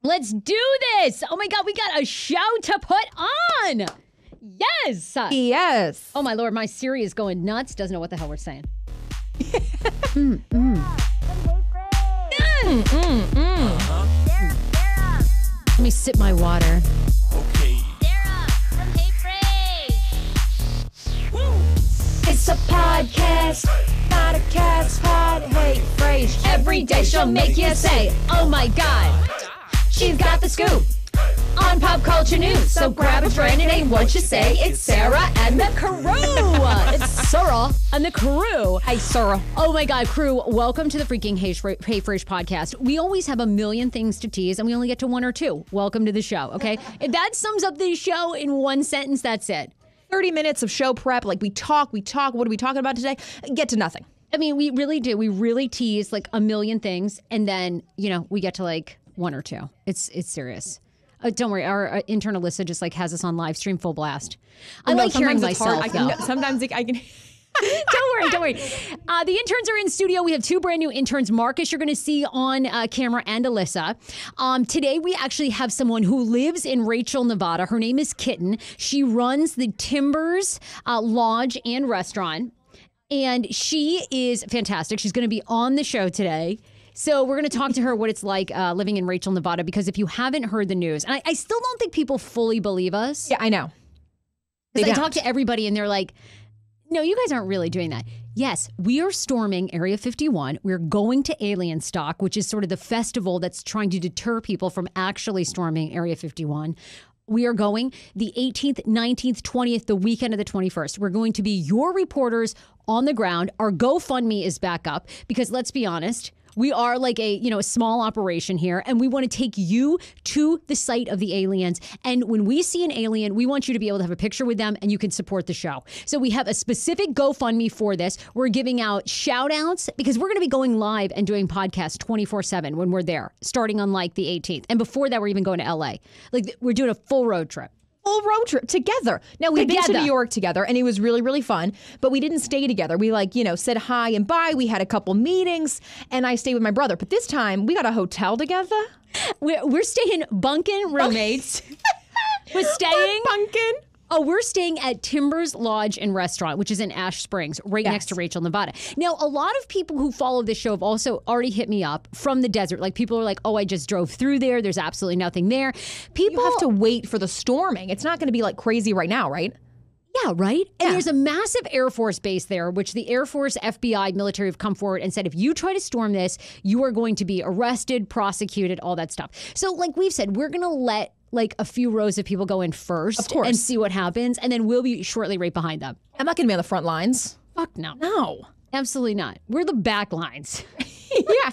Let's do this. Oh my God, we got a show to put on. Yes. Yes. Oh my Lord, my Siri is going nuts. Doesn't know what the hell we're saying. Let me sip my water. Okay. Sarah from Hey Fraser. It's a podcast, not a cast pod. Hey, Fraser. Every day she'll make you say, oh my God. She's got the scoop on pop culture news. So grab a friend, it ain't what you say. It's Sarah and the crew. It's Sarah and the crew. Hey, Sarah. Oh my God, crew, welcome to the freaking Hey Fraser podcast. We always have a million things to tease and we only get to one or two. Welcome to the show, okay? If that sums up the show in one sentence, that's it. 30 minutes of show prep. Like we talk. What are we talking about today? Get to nothing. I mean, we really do. We really tease like a million things and then, we get to like one or two. It's serious. Don't worry, our intern Alyssa just like has us on live stream full blast. I like hearing myself. Sometimes I can. Don't worry. The interns are in studio. We have two brand new interns. Marcus, you're going to see on camera, and Alyssa. Today, we actually have someone who lives in Rachel, Nevada. Her name is Kitten. She runs the Timbers Lodge and Restaurant. And she is fantastic. She's going to be on the show today. So we're going to talk to her what it's like living in Rachel, Nevada, because if you haven't heard the news, and I still don't think people fully believe us. Yeah, I know. Because I talk to everybody and they're like, no, you guys aren't really doing that. Yes, we are storming Area 51. We're going to Alien Stock, which is sort of the festival that's trying to deter people from actually storming Area 51. We are going the 18th, 19th, 20th, the weekend of the 21st. We're going to be your reporters on the ground. Our GoFundMe is back up because let's be honest, we are like a small operation here, and we want to take you to the site of the aliens. And when we see an alien, we want you to be able to have a picture with them, and you can support the show. So we have a specific GoFundMe for this. We're giving out shout outs because we're going to be going live and doing podcasts 24/7 when we're there, starting on like the 18th. And before that, we're even going to LA. Like we're doing a full road trip. Full road trip together. Now, we've been to New York together, and it was really, really fun, but we didn't stay together. We said hi and bye. We had a couple meetings, and I stayed with my brother. But this time, we got a hotel together. We're staying bunkin' roommates. We're staying. Bunkin'. Oh, we're staying at Timbers Lodge and Restaurant, which is in Ash Springs, right next to Rachel, Nevada. Now, a lot of people who follow this show have also already hit me up from the desert. Like, people are like, oh, I just drove through there. There's absolutely nothing there. You have to wait for the storming. It's not going to be like crazy right now, right? Yeah, right? And there's a massive Air Force base there, which the Air Force, FBI, military have come forward and said, if you try to storm this, you are going to be arrested, prosecuted, all that stuff. So like we've said, we're going to let like a few rows of people go in first of course, and see what happens. And then we'll be shortly right behind them. I'm not going to be on the front lines. Fuck no. No. Absolutely not. We're the back lines. Yeah.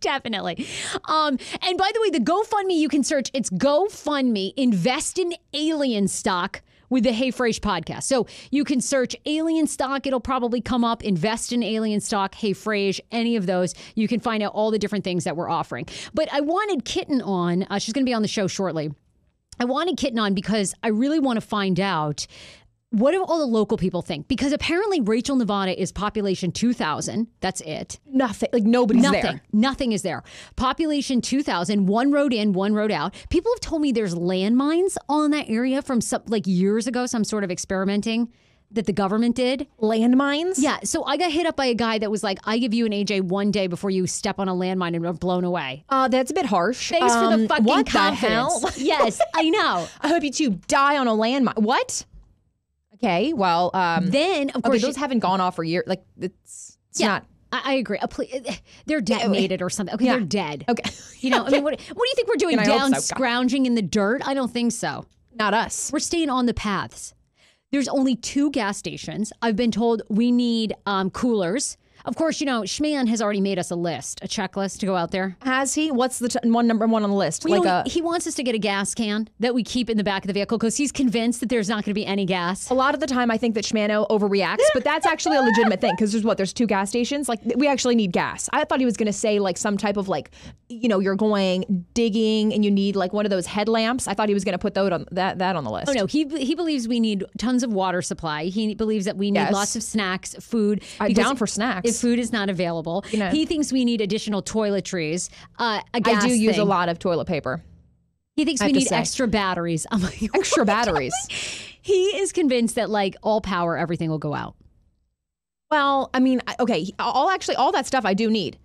Definitely. And by the way, the GoFundMe you can search, it's GoFundMe, invest in alien stock with the Hey Fraser podcast. So you can search alien stock. It'll probably come up, invest in alien stock, Hey Fraser, any of those. You can find out all the different things that we're offering. But I wanted Kitten on. She's going to be on the show shortly. I wanted Kitten on because I really want to find out what do all the local people think? Because apparently Rachel, Nevada is population 2,000. That's it. Nothing. Like nobody's there. Nothing is there. Population 2,000, one road in, one road out. People have told me there's landmines on that area from some like years ago, some sort of experimenting that the government did. Landmines? Yeah. So I got hit up by a guy that was like, I give you an AJ one day before you step on a landmine and are blown away. That's a bit harsh. Thanks for the fucking what confidence. The hell? Yes, I know. I hope you two die on a landmine. What? Okay, well, then of course those haven't gone off for years. Like it's not. I agree. They're detonated or something. Okay, they're dead. Okay, I mean, what do you think we're doing down scrounging in the dirt? I don't think so. Not us. We're staying on the paths. There's only 2 gas stations. I've been told we need coolers. Of course, Schman has already made us a list, a checklist to go out there. Has he? What's the number one on the list? He wants us to get a gas can that we keep in the back of the vehicle because he's convinced that there's not going to be any gas. A lot of the time, I think that Schmano overreacts, but that's actually a legitimate thing because there's 2 gas stations. Like, we actually need gas. I thought he was going to say like some type of like, you're going digging and you need like one of those headlamps. I thought he was going to put that on the list. Oh no, he believes we need tons of water supply. He believes that we need lots of snacks, food. Down for snacks. if food is not available. He thinks we need additional toiletries. A gas I do use a thing. lot of toilet paper. He thinks we need extra batteries. I'm like, Extra batteries. He is convinced that like all power, everything will go out. Well, I mean, okay, all that stuff I do need.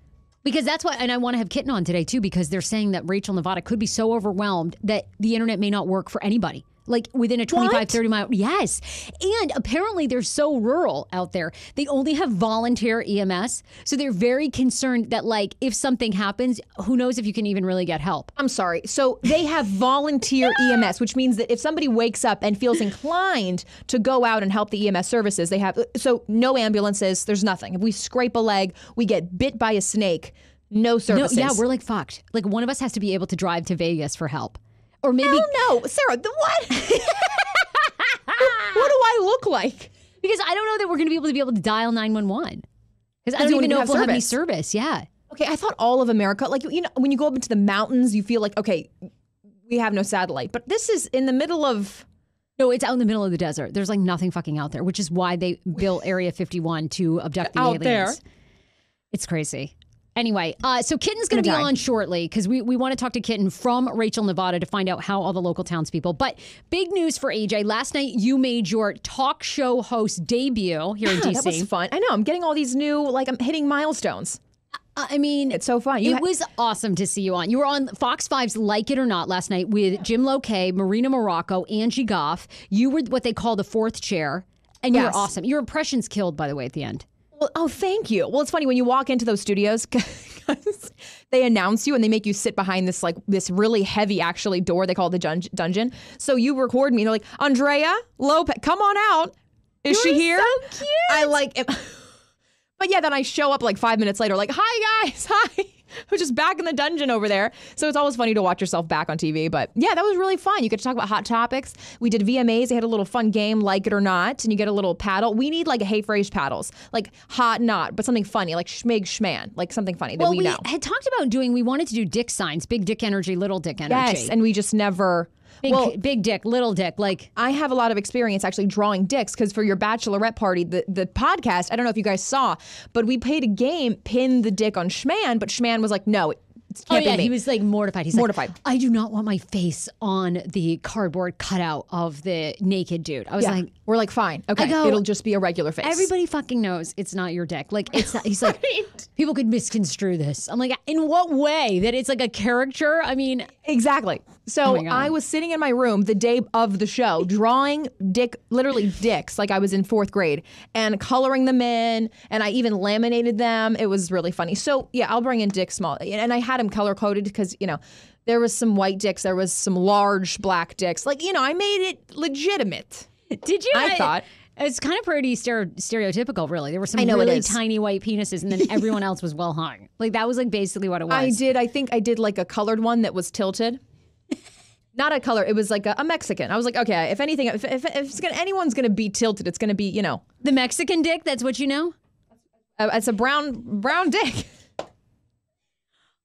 Because that's what, and I want to have Kitten on today too, because they're saying that Rachel Nevada could be so overwhelmed that the internet may not work for anybody. Like within a 25, 30 mile. Yes. And apparently they're so rural out there. They only have volunteer EMS. So they're very concerned that like if something happens, who knows if you can even really get help. I'm sorry. So they have volunteer EMS, which means that if somebody wakes up and feels inclined to go out and help the EMS services, they have, so no ambulances, there's nothing. If we scrape a leg, we get bit by a snake, no services. No, yeah, we're like fucked. Like one of us has to be able to drive to Vegas for help. Or maybe no, Sarah, what? What do I look like? Because I don't know that we're going to be able to dial 911. Because I don't even know if we'll have any service. Yeah. Okay, I thought all of America, like, you know, when you go up into the mountains, you feel like, okay, we have no satellite. But this is in the middle of... No, it's out in the middle of the desert. There's like nothing fucking out there, which is why they built Area 51 to abduct the aliens. There. It's crazy. Anyway, so Kitten's going to be on shortly because we want to talk to Kitten from Rachel, Nevada to find out how all the local townspeople. But big news for AJ. Last night, you made your talk show host debut here in DC. That was fun. I know. I'm getting all these new, like, I'm hitting milestones. I mean, it's so fun. It was awesome to see you on. You were on Fox 5's Like It or Not last night with Jim Lokay, Marina Morocco, Angie Goff. You were what they call the fourth chair, and you were awesome. Your impressions killed, by the way, at the end. Well, oh, thank you. Well, it's funny when you walk into those studios because they announce you and they make you sit behind this really heavy actually door. They call it the dungeon. So you record me. And they're like, Andrea Lopez, come on out. Is she here? So cute. I like it. But yeah, then I show up like 5 minutes later, like, hi guys, hi. I'm just back in the dungeon over there. So it's always funny to watch yourself back on TV. But yeah, that was really fun. You get to talk about hot topics. We did VMAs. They had a little fun game, Like It or Not, and you get a little paddle. We need like a Hey Frase paddles, like hot not, but something funny, like Schmig Schman, like something funny that we know. We had talked about we wanted to do dick signs, big dick energy, little dick energy. Yes, and we just never... Big dick, little dick. Like I have a lot of experience actually drawing dicks because for your bachelorette party, the podcast, I don't know if you guys saw, but we played a game, pin the dick on Schman, but Schman was like, no, it can't be me. He was like mortified. He's mortified. Like, I do not want my face on the cardboard cutout of the naked dude. I was like, we're like, fine, okay, it'll just be a regular face. Everybody fucking knows it's not your dick. Like it's not, he's like, people could misconstrue this. I'm like, in what way? That it's like a caricature? I mean, exactly. So I was sitting in my room the day of the show, drawing literally dicks, like I was in 4th grade, and coloring them in, and I even laminated them. It was really funny. So yeah, I'll bring in dicks small, and I had them color coded because there was some white dicks, there was some large black dicks. Like I made it legitimate. Did you? I thought. It's kind of pretty stereotypical, really. There were some really tiny white penises, and then everyone else was well hung. Like that was like basically what it was. I think I did like a colored one that was tilted. Not a color. It was like a Mexican. I was like, okay, if anything, if anyone's going to be tilted, it's going to be, the Mexican dick. That's what you know. It's a brown dick.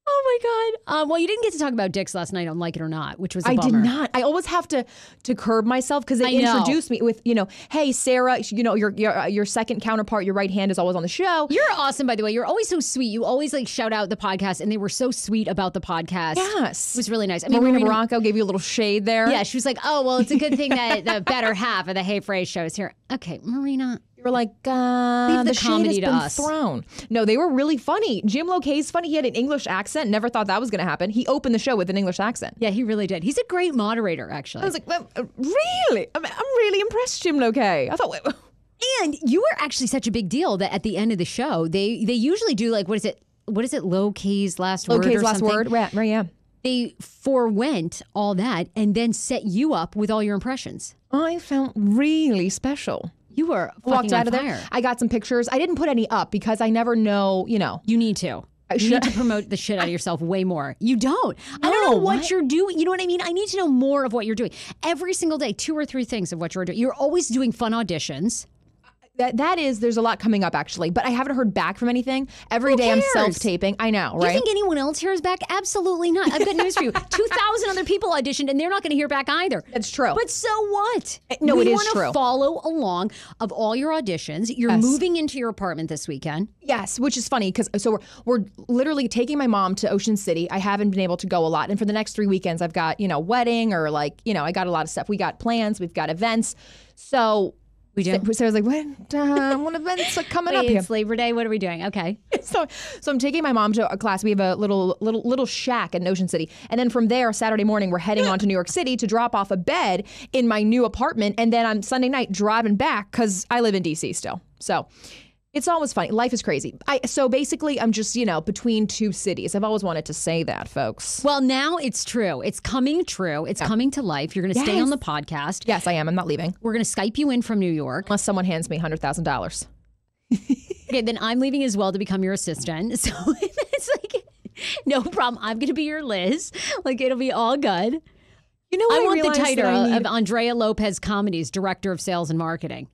Oh my God. Well, you didn't get to talk about dicks last night on Like It or Not, which was a bummer. I did not. I always have to curb myself because they introduced me with, hey, Sarah, your second counterpart, your right hand is always on the show. You're awesome, by the way. You're always so sweet. You always like shout out the podcast, and they were so sweet about the podcast. Yes. It was really nice. I mean, Marina Morocco gave you a little shade there. Yeah, she was like, oh, well, it's a good thing that the better half of the Hey Frase show is here. Okay, Marina. You were like, leave the comedy to us. Thrown. No, they were really funny. Jim Lokay's funny. He had an English accent. Never thought that was going to happen. He opened the show with an English accent. Yeah, he really did. He's a great moderator, actually. I was like, really? I'm really impressed, Jim Lokay. I thought, and you were actually such a big deal that at the end of the show, they usually do like, what is it, Lokay's last word or something? Lokay's last word, right, yeah. They forewent all that and then set you up with all your impressions. I felt really special. You were walked out of fire. there. I got some pictures. I didn't put any up because I never know, You need to. You need to promote the shit out of yourself way more. You don't. I don't know what you're doing. You know what I mean? I need to know more of what you're doing. Every single day, 2 or 3 things of what you're doing. You're always doing fun auditions. There's a lot coming up actually, but I haven't heard back from anything. Every day I'm self-taping. I know, right? Do you think anyone else hears back? Absolutely not. I've got news for you. 2,000 other people auditioned and they're not going to hear back either. That's true. But so what? No, it is true. We want to follow along of all your auditions. You're moving into your apartment this weekend. Yes, which is funny because we're literally taking my mom to Ocean City. I haven't been able to go a lot. And for the next 3 weekends, I've got, wedding or I got a lot of stuff. We got plans. We've got events. So... We do. So I was like, what events are coming up here? It's Labor Day. What are we doing? Okay. So I'm taking my mom to a class. We have a little shack in Ocean City. And then from there, Saturday morning, we're heading on to New York City to drop off a bed in my new apartment. And then on Sunday night, driving back because I live in D.C. still. So it's always funny. Life is crazy. So basically, I'm just, between two cities. I've always wanted to say that, folks. Well, now it's true. It's coming true. It's coming to life. You're going to stay on the podcast. Yes, I am. I'm not leaving. We're going to Skype you in from New York. Unless someone hands me $100,000. Okay, then I'm leaving as well to become your assistant. So it's like, no problem. I'm going to be your Liz. It'll be all good. I want the title of Andrea Lopez Comedies, Director of Sales and Marketing.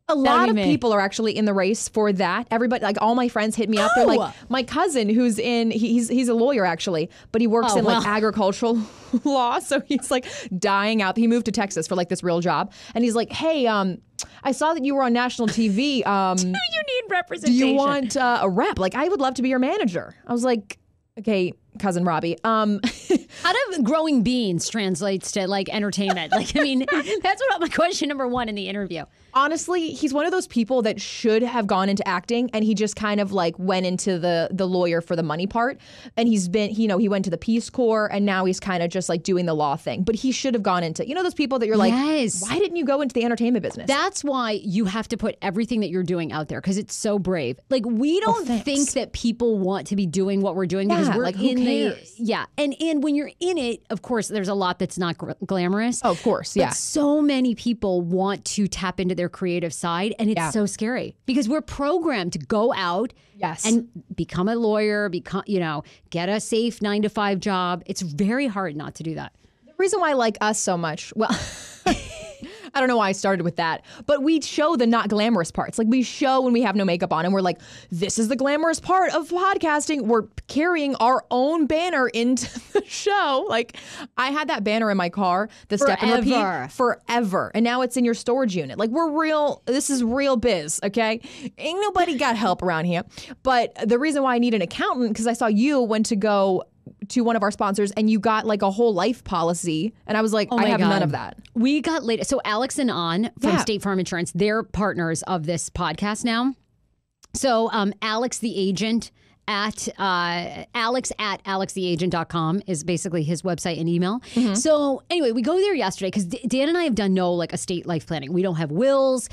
A lot of people are actually in the race for that. Everybody, all my friends hit me up. They're like, my cousin who's he's a lawyer actually, but he works in agricultural law. So he's dying out. He moved to Texas for this real job. And he's like, hey, I saw that you were on national TV. You need representation. Do you want a rep? I would love to be your manager. I was like, okay, cousin Robbie. How do growing beans translates to entertainment? That's what my question number one in the interview. Honestly, he's one of those people that should have gone into acting, and he just kind of went into the lawyer for the money part. And he's been, he went to the Peace Corps, and now he's kind of just doing the law thing. But he should have gone into, those people that you're yes. Why didn't you go into the entertainment business? That's why you have to put everything that you're doing out there because it's so brave. We don't think that people want to be doing what we're doing because we're in and when you're in it, of course, there's a lot that's not glamorous. Oh, of course, but so many people want to tap into their creative side, and it's so scary because we're programmed to go out and become a lawyer, get a safe 9-to-5 job. It's very hard not to do that. The reason why I like us so much, I don't know why I started with that, but we show the not glamorous parts. We show when we have no makeup on and we're like, this is the glamorous part of podcasting. We're carrying our own banner into the show. I had that banner in my car, the Step and Repeat, forever. And now it's in your storage unit. We're real, this is real biz, okay? Ain't nobody got help around here. But the reason why I need an accountant, because I saw you went to go to one of our sponsors and you got a whole life policy. And I was like, I have none of that. We got later. So Alex and On from State Farm Insurance, they're partners of this podcast now. So Alex the agent at alextheagent.com is basically his website and email. Mm-hmm. So anyway, we go there yesterday because Dan and I have done no estate life planning. We don't have wills.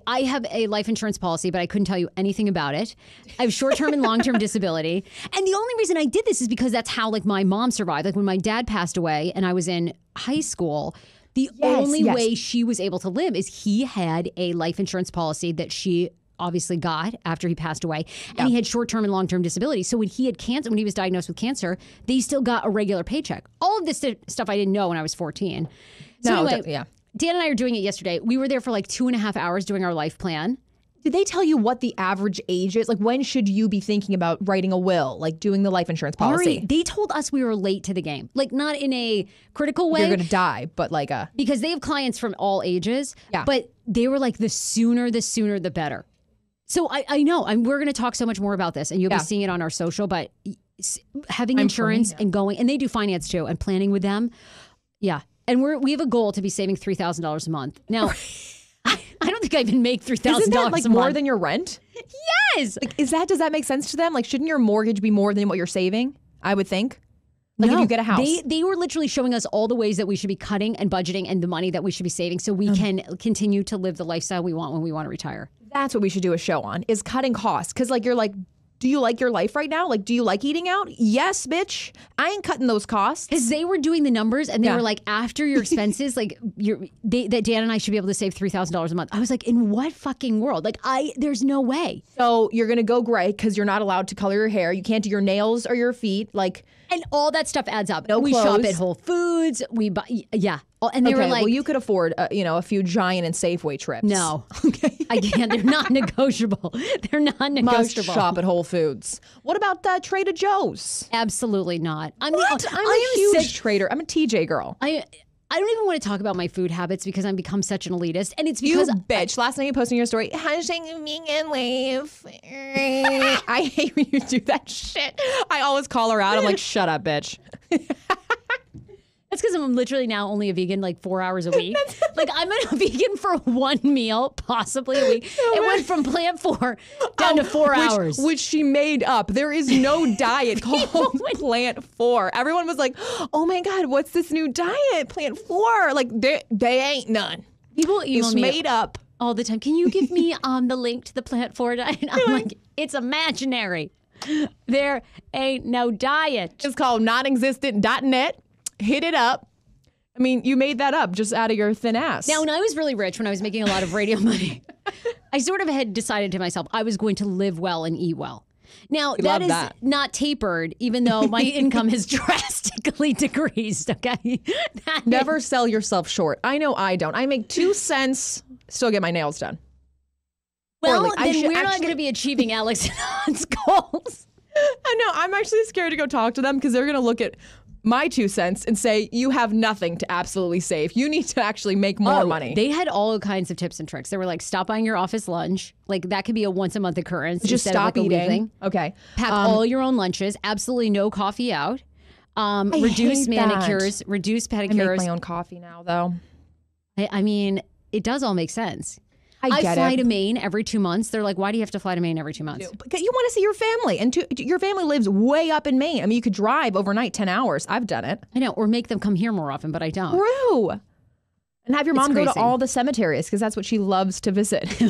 I have a life insurance policy, but I couldn't tell you anything about it. I have short-term and long-term disability. And the only reason I did this is because that's how my mom survived. When my dad passed away and I was in high school, the only way she was able to live is he had a life insurance policy that she obviously got after he passed away, and he had short-term and long-term disability. So when he had cancer, when he was diagnosed with cancer, they still got a regular paycheck. All of this stuff I didn't know when I was 14. So anyway, Dan and I are doing it yesterday. We were there for 2.5 hours doing our life plan. Did they tell you what the average age is? When should you be thinking about writing a will, doing the life insurance policy? Ari, they told us we were late to the game. Not in a critical way. You're going to die, but because they have clients from all ages. Yeah. But they were the sooner, the better. So I know, and we're going to talk so much more about this, and you'll be seeing it on our social, but having insurance and going, and they do finance too, and planning with them. Yeah. And we have a goal to be saving $3,000 a month. Now, I don't think I even make $3,000 a month. Isn't that more than your rent? Yes. Does that make sense to them? Shouldn't your mortgage be more than what you're saving? I would think. If you get a house. They were literally showing us all the ways that we should be cutting and budgeting and the money that we should be saving so we can continue to live the lifestyle we want when we want to retire. That's what we should do a show on, is cutting costs. Because you're do you like your life right now? Do you like eating out? Yes, bitch. I ain't cutting those costs. Because they were doing the numbers and they were after your expenses, that Dan and I should be able to save $3,000 a month. I was in what fucking world? There's no way. So you're going to go gray because you're not allowed to color your hair. You can't do your nails or your feet. And all that stuff adds up. No we clothes. Shop at Whole Foods. We buy, and they were well, you could afford, a few Giant and Safeway trips. No. Okay. I can't. They're not negotiable. They're not Must negotiable. shop at Whole Foods. What about Trader Joe's? Absolutely not. I'm a huge Trader. I'm a TJ girl. I don't even want to talk about my food habits because I've become such an elitist. And it's You because bitch. Last night you posted in your story, hashtag vegan life. I hate when you do that shit. I always call her out. I'm like, shut up, bitch. that's because I'm literally now only a vegan like 4 hours a week. Like I'm a vegan for one meal, possibly a week. It went from plant 4 down to 4 hours. Which she made up. There is no diet called plant 4. Everyone was like, oh my God, what's this new diet? Plant 4. Like they ain't none. People email It's me made up. all the time. Can you give me the link to the plant 4 diet? I'm like, it's imaginary. There ain't no diet. It's called nonexistent.net. Hit it up. I mean, you made that up just out of your thin ass. Now, when I was really rich, when I was making a lot of radio money, I sort of had decided to myself I was going to live well and eat well. Now, that is not tapered, even though my income has drastically decreased, okay? Never sell yourself short. I know I don't. I make 2 cents, still get my nails done. Well, Poorly. then we're not going to be achieving Alex and Han's goals. I know. I'm actually scared to go talk to them because they're going to look at my 2 cents and say, you have nothing to absolutely save. You need to actually make more money. They had all kinds of tips and tricks. They were like, stop buying your office lunch. Like that could be a once a month occurrence. Just instead stop of like eating. A weekly. Okay. Pack all your own lunches. Absolutely no coffee out. Reduce hate that. manicures. Reduce pedicures. I make my own coffee now, though. I mean, it does all make sense. I get fly it. to Maine every 2 months. They're like, why do you have to fly to Maine every 2 months? Because you want to see your family, and your family lives way up in Maine. I mean, you could drive overnight 10 hours. I've done it. I know, or make them come here more often, but I don't. True. And have your mom go to crazy. all the cemeteries because that's what she loves to visit.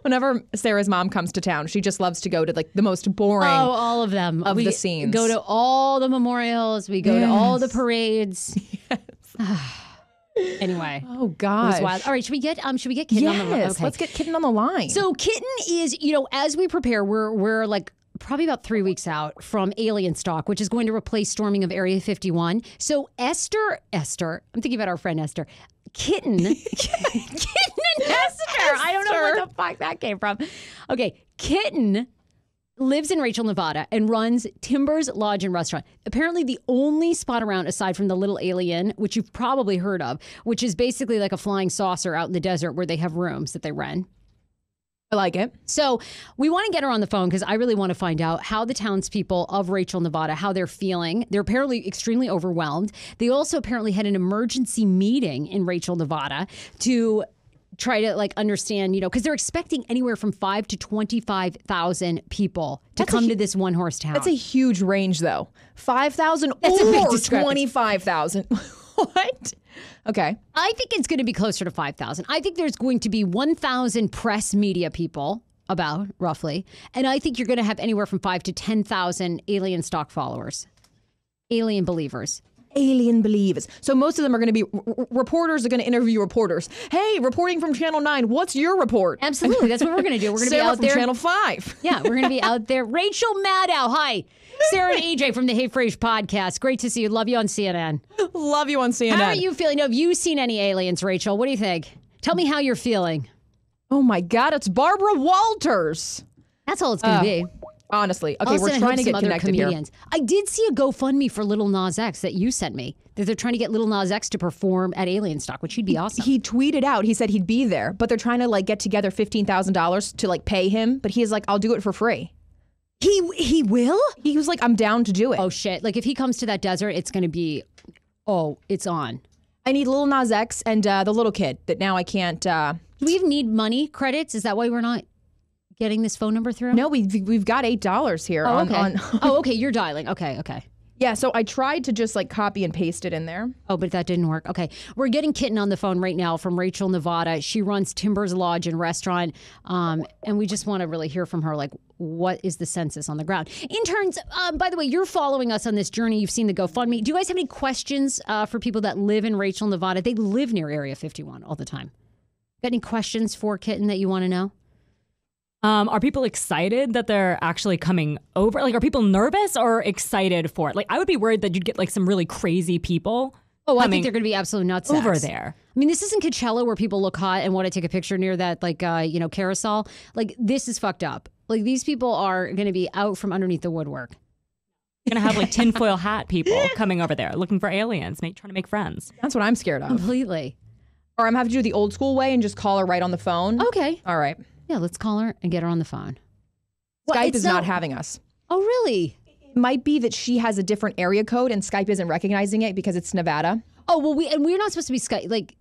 Whenever Sarah's mom comes to town, she just loves to go to like the most boring. Oh, all of them. Of we the scenes. Go to all the memorials. We go to all the parades. Anyway. Oh It gosh. was wild. All right, should we get Kitten on the line? Yes, let's get Kitten on the line. So Kitten is, as we prepare, we're like probably about 3 weeks out from Alien Stock, which is going to replace storming of Area 51. So Esther, I'm thinking about our friend Esther. Kitten and Esther. I don't know where the fuck that came from. Okay, Kitten lives in Rachel, Nevada, and runs Timber's Lodge and Restaurant. Apparently the only spot around aside from the Little Alien, which you've probably heard of, which is basically like a flying saucer out in the desert where they have rooms that they rent. I like it. So we want to get her on the phone because I really want to find out how the townspeople of Rachel, Nevada, how they're feeling. They're apparently extremely overwhelmed. They also apparently had an emergency meeting in Rachel, Nevada to try to like understand, because they're expecting anywhere from 5,000 to 25,000 people to come to this one horse town. That's a huge range, though. 5,000 That's a big or discrepancy. 25,000. What? Okay. I think it's going to be closer to 5,000. I think there's going to be 1,000 press media people, about roughly, and I think you're going to have anywhere from 5,000 to 10,000 alien stock followers, alien believers. Alien believers. So most of them are going to be reporters are going to interview reporters. Hey, reporting from Channel 9. What's your report? Absolutely. That's what we're going to do. We're going to be Sarah out from there. Channel 5. Yeah, we're going to be out there. Rachel Maddow. Hi. Sarah and AJ from the Hey FRASE podcast. Great to see you. Love you on CNN. Love you on CNN. How are you feeling? Have you seen any aliens, Rachel? What do you think? Tell me how you're feeling. Oh my God, it's Barbara Walters. That's all it's going to be. Honestly. Okay, Also, we're I trying hope to some get other connected here. comedians. I did see a GoFundMe for Little Nas X that you sent me. That they're trying to get Little Nas X to perform at Alien Stock, which would be awesome. He tweeted out, he said he'd be there, but they're trying to like get together $15,000 to like pay him, but he's like, I'll do it for free. He will? He was like, I'm down to do it. Oh shit. Like if he comes to that desert, it's going to be, it's on. I need Lil Nas X and the little kid that now I can't. Do we even need money credits? Is that why we're not getting this phone number through? No, we've got $8 here. Oh, okay. Oh, okay. You're dialing. Okay. Yeah, so I tried to just like copy and paste it in there. Oh, but that didn't work. Okay. We're getting Kitten on the phone right now from Rachel, Nevada. She runs Timber's Lodge and Restaurant. And we just want to really hear from her, like, what is the census on the ground? Interns, by the way, you're following us on this journey. You've seen the GoFundMe. Do you guys have any questions for people that live in Rachel, Nevada? They live near Area 51 all the time. Got any questions for Kitten that you want to know? Are people excited that they're actually coming over? Like, are people nervous or excited for it? Like, I would be worried that you'd get like some really crazy people. Oh, I think they're going to be absolute nuts over there. I mean, this isn't Coachella where people look hot and want to take a picture near that, like, carousel. Like, this is fucked up. Like, these people are going to be out from underneath the woodwork. You're going to have like tinfoil hat people coming over there looking for aliens, trying to make friends. That's what I'm scared of. Completely. Or I'm going to have to do the old school way and just call her right on the phone. Okay. All right. Yeah, let's call her and get her on the phone. Skype is not having us. Oh, really? It might be that she has a different area code and Skype isn't recognizing it because it's Nevada. Oh, well, we're not supposed to be Skype. Like,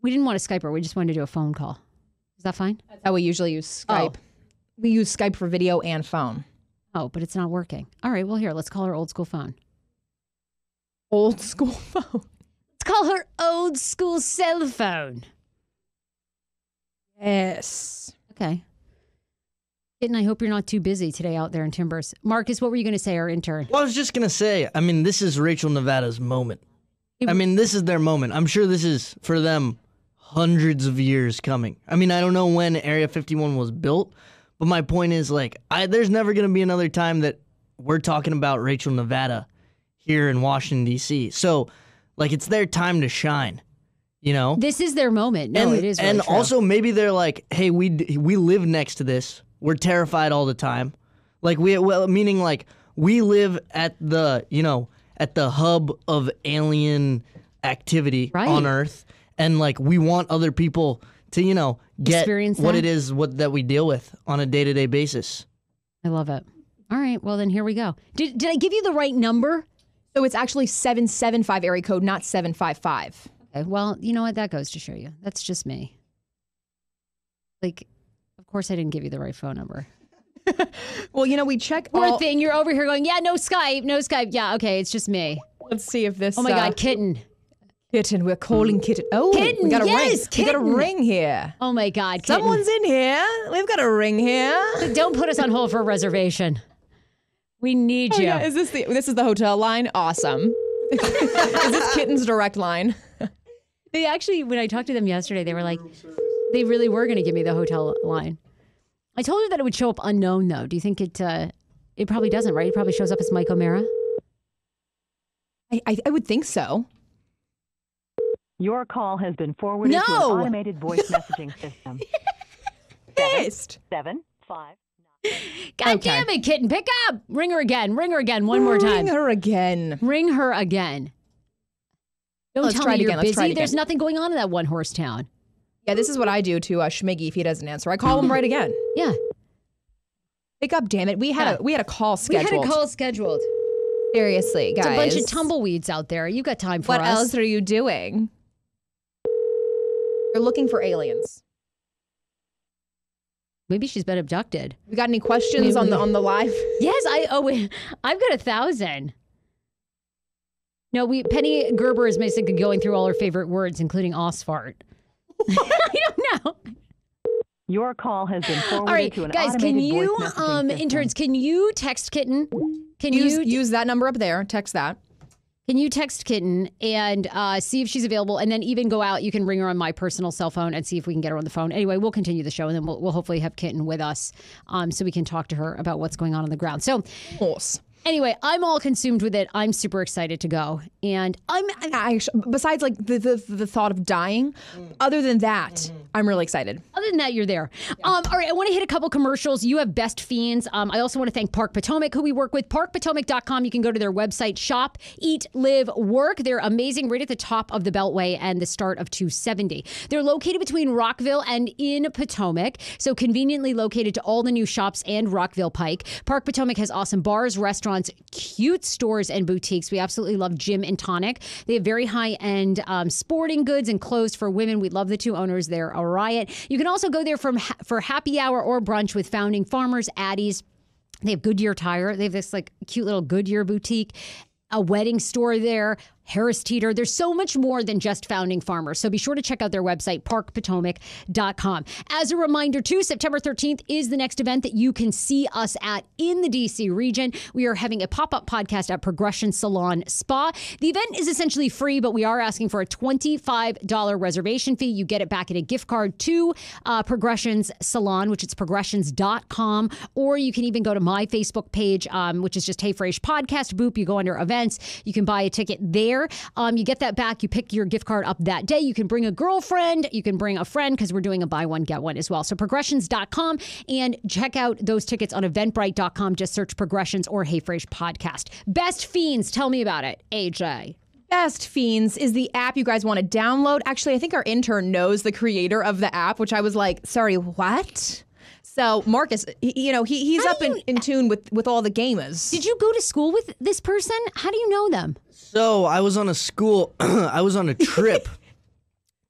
we didn't want to Skype her. We just wanted to do a phone call. Is that fine? That's how we usually use Skype. We use Skype for video and phone. Oh, but it's not working. All right, well, here, let's call her old school phone. Old school phone. Let's call her old school cell phone. Yes. Okay. Kitten, I hope you're not too busy today out there in Timbers. Marcus, what were you going to say, our intern? Well, I was just going to say, I mean, this is Rachel Nevada's moment. I mean, this is their moment. I'm sure this is, for them, hundreds of years coming. I mean, I don't know when Area 51 was built, but my point is, like, there's never going to be another time that we're talking about Rachel Nevada here in Washington, D.C. So, like, it's their time to shine, you know? This is their moment. No, it is really And true. also, maybe they're like, hey, we live next to this. We're terrified all the time. Like, meaning, like, we live at the, at the hub of alien activity on Earth. And, like, we want other people to, get Experience what that? it is that we deal with on a day-to-day basis. I love it. All right, well, then here we go. Did I give you the right number? So it's actually 775 area code, not 755. Okay, well, you know what? That goes to show you. That's just me. Like, of course I didn't give you the right phone number. Well, we check Poor thing, you're over here going, yeah, no Skype. Yeah, okay, it's just me. Let's see if this... Oh my God, Kitten. Kitten, we're calling Kitten. Oh, Kitten, we got a ring. yes, We got a Kitten. ring here. Oh my God, Kitten. Someone's in here. We've got a ring here. Don't put us on hold for a reservation. We need Oh, you. yeah. This is the hotel line? Awesome. Is this Kitten's direct line? They actually, when I talked to them yesterday, they were like, they really were going to give me the hotel line. I told her that it would show up unknown, though. Do you think it probably doesn't, right? It probably shows up as Mike O'Mara. I would think so. Your call has been forwarded to an automated voice messaging system. Pissed. 759. God damn it, Kitten. Pick up. Ring her again. One more time. Ring her again. Ring her again. Don't Let's tell try me it you're again. Let's try it busy. again. There's nothing going on in that one horse town. Yeah, this is what I do to Schmiggy if he doesn't answer. I call him right again. Yeah. Pick up, damn it. We had a call We scheduled. had a call scheduled. Seriously, guys. It's a bunch of tumbleweeds out there. You got time for What us. else are you doing? They're looking for aliens. Maybe she's been abducted. We got any questions on the live? Yes, I've got 1,000. No, Penny Gerber is basically going through all her favorite words, including Osfart. I don't know. Your call has been forwarded All right, to an guys, automated can you, voice messaging system. interns, can you text Kitten? Can Use that number up there. Text that. Can you text Kitten and see if she's available, and then even go out? You can ring her on my personal cell phone and see if we can get her on the phone. Anyway, we'll continue the show, and then we'll hopefully have Kitten with us, so we can talk to her about what's going on the ground. So, Horse. anyway, I'm all consumed with it. I'm super excited to go, and Besides, like the thought of dying, other than that, I'm really excited. Other than that, you're there. All right, I want to hit a couple commercials. You have Best Fiends. I also want to thank Park Potomac, who we work with. ParkPotomac.com. You can go to their website, shop, eat, live, work. They're amazing, right at the top of the Beltway and the start of 270. They're located between Rockville and in Potomac, so conveniently located to all the new shops and Rockville Pike. Park Potomac has awesome bars, restaurants, cute stores, and boutiques. We absolutely love Gym and Tonic. They have very high-end sporting goods and clothes for women. We love the two owners. They're a riot. You can also go there for happy hour or brunch with Founding Farmers, Addie's. They have Goodyear Tire. They have this like cute little Goodyear boutique, a wedding store there, Harris Teeter. There's so much more than just Founding Farmers. So be sure to check out their website, parkpotomac.com. As a reminder, too, September 13th is the next event that you can see us at in the D.C. region. We are having a pop-up podcast at Progression Salon Spa. The event is essentially free, but we are asking for a $25 reservation fee. You get it back in a gift card to Progression's Salon, which is progressions.com, or you can even go to my Facebook page, which is just Hey Frase Podcast. Boop, you go under events. You can buy a ticket there. there. You get that back. You pick your gift card up that day. You can bring a girlfriend. You can bring a friend because we're doing a buy one, get one as well. So progressions.com and check out those tickets on eventbrite.com. Just search Progressions or Hey Frase Podcast. Best Fiends. Tell me about it, AJ. Best Fiends is the app you guys want to download. Actually, I think our intern knows the creator of the app, which I was like, sorry, what? So Marcus, he's up in tune with all the gamers. Did you go to school with this person? How do you know them? So I was on a trip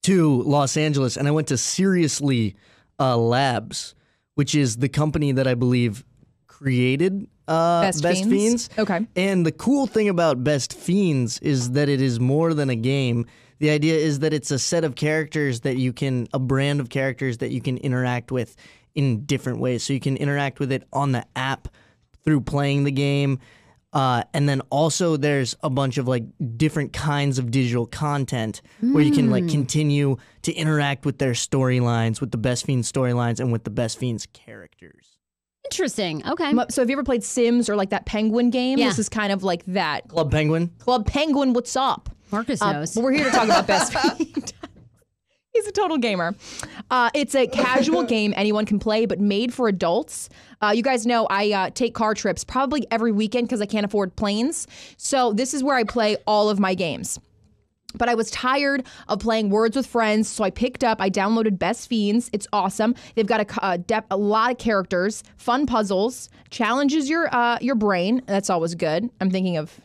to Los Angeles, and I went to Seriously Labs, which is the company that I believe created Best Fiends. Okay. And the cool thing about Best Fiends is that it is more than a game. The idea is that it's a set of characters a brand of characters that you can interact with in different ways. So you can interact with it on the app through playing the game. And then also there's a bunch of like different kinds of digital content where you can like continue to interact with their storylines, with the Best Fiends storylines and with the Best Fiends characters. Interesting. Okay. So have you ever played Sims or like that Penguin game? Yeah. This is kind of like that. Club Penguin? Club Penguin, what's up? Marcus knows. But we're here to talk about Best Fiend. He's a total gamer. It's a casual game anyone can play, but made for adults. You guys know I take car trips probably every weekend because I can't afford planes. So this is where I play all of my games. But I was tired of playing Words with Friends, so I downloaded Best Fiends. It's awesome. They've got a lot of characters, fun puzzles, challenges your brain. That's always good. I'm thinking of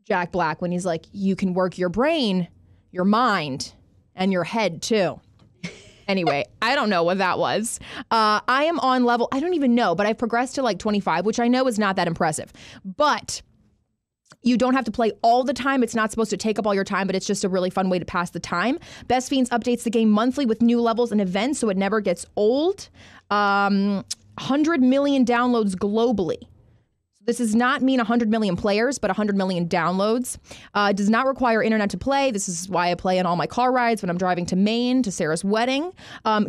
Jack Black when he's like, you can work your brain, your mind, and your head too. Anyway, I don't know what that was. I am on level, I don't even know, but I've progressed to like 25, which I know is not that impressive. But you don't have to play all the time. It's not supposed to take up all your time, but it's just a really fun way to pass the time. Best Fiends updates the game monthly with new levels and events, so it never gets old. 100 million downloads globally. This does not mean 100 million players, but 100 million downloads. It does not require internet to play. This is why I play on all my car rides when I'm driving to Maine, to Sarah's wedding.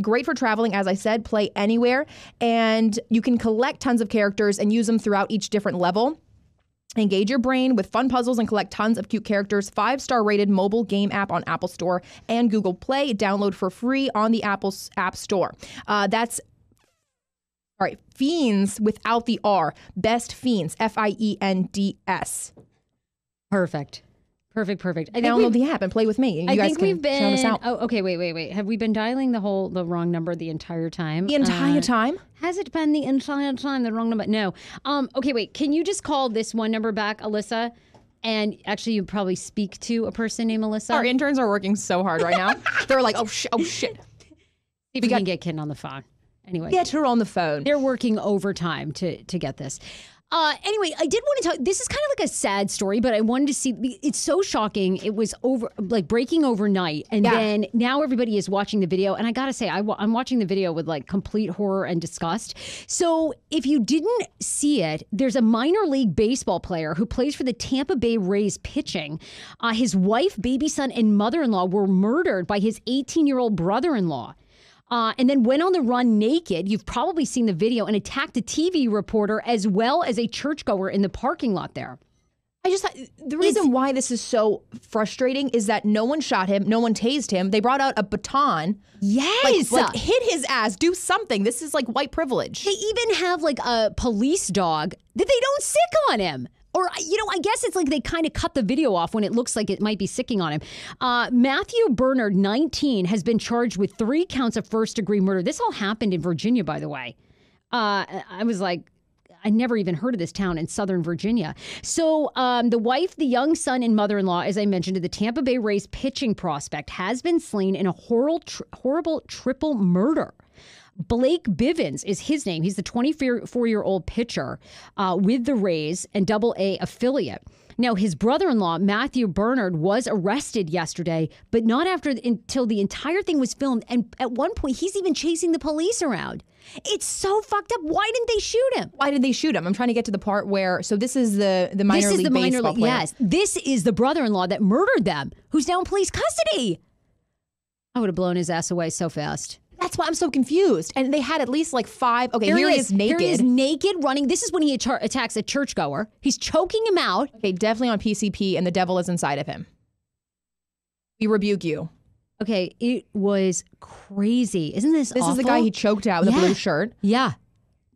Great for traveling, as I said, play anywhere. And you can collect tons of characters and use them throughout each different level. Engage your brain with fun puzzles and collect tons of cute characters. 5-star rated mobile game app on Apple Store and Google Play. Download for free on the Apple App Store. That's all right, Fiends without the R. Best Fiends, Fiends. Perfect. I Download the app and play with me. And you guys can shout us out. Oh, okay. Wait. Have we been dialing the wrong number the entire time? The entire time? Has it been the entire time the wrong number? No. Okay, wait. Can you just call this one number back, Alyssa? And actually, you probably speak to a person named Alyssa. Our interns are working so hard right now. They're like, oh shit. See if we can get Ken on the phone. Anyway, get her on the phone. They're working overtime to get this. Anyway, I did want to tell. This is kind of like a sad story, but I wanted to see. It's so shocking. It was breaking overnight, and then now everybody is watching the video. And I gotta say, I'm watching the video with like complete horror and disgust. So if you didn't see it, there's a minor league baseball player who plays for the Tampa Bay Rays pitching. His wife, baby son, and mother-in-law were murdered by his 18-year-old brother-in-law. And then went on the run naked. You've probably seen the video, and attacked a TV reporter as well as a churchgoer in the parking lot there. I just thought the reason why this is so frustrating is that no one shot him, no one tased him. They brought out a baton. Yes. Like hit his ass, do something. This is like white privilege. They even have like a police dog that they don't sick on him. Or, I guess it's like they kind of cut the video off when it looks like it might be sicking on him. Matthew Bernard, 19, has been charged with 3 counts of first-degree murder. This all happened in Virginia, by the way. I was like, I never even heard of this town in Southern Virginia. So the wife, the young son, and mother-in-law, as I mentioned, of the Tampa Bay Rays pitching prospect, has been slain in a horrible triple murder. Blake Bivens is his name. He's the 24-year-old pitcher with the Rays and Double-A affiliate. Now, his brother-in-law, Matthew Bernard, was arrested yesterday, but not until the entire thing was filmed. And at one point, he's even chasing the police around. It's so fucked up. Why didn't they shoot him? Why did they shoot him? I'm trying to get to the part where, so this is the minor league baseball player. Yes, this is the brother-in-law that murdered them, who's now in police custody. I would have blown his ass away so fast. That's why I'm so confused. And they had at least like 5. Okay, here he is naked. Here he is naked running. This is when he attacks a churchgoer. He's choking him out. Okay, definitely on PCP, and the devil is inside of him. He rebuke you. Okay, it was crazy. Isn't this This awful? is the guy he choked out with a blue shirt. Yeah.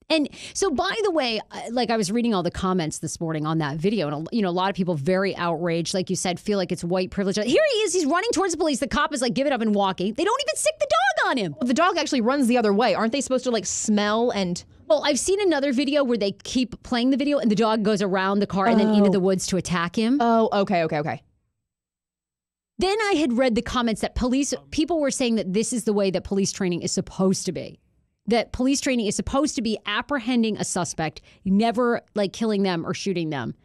And so, by the way, like I was reading all the comments this morning on that video, and a lot of people very outraged, like you said, feel like it's white privilege. Here he is, he's running towards the police. The cop is like, give it up and walking. They don't even sick the dog on him. Well, the dog actually runs the other way. Aren't they supposed to like smell and? Well, I've seen another video where they keep playing the video and the dog goes around the car and then into the woods to attack him. Oh, okay. Then I had read the comments that people were saying that this is the way that police training is supposed to be. That police training is supposed to be apprehending a suspect, never like killing them or shooting them.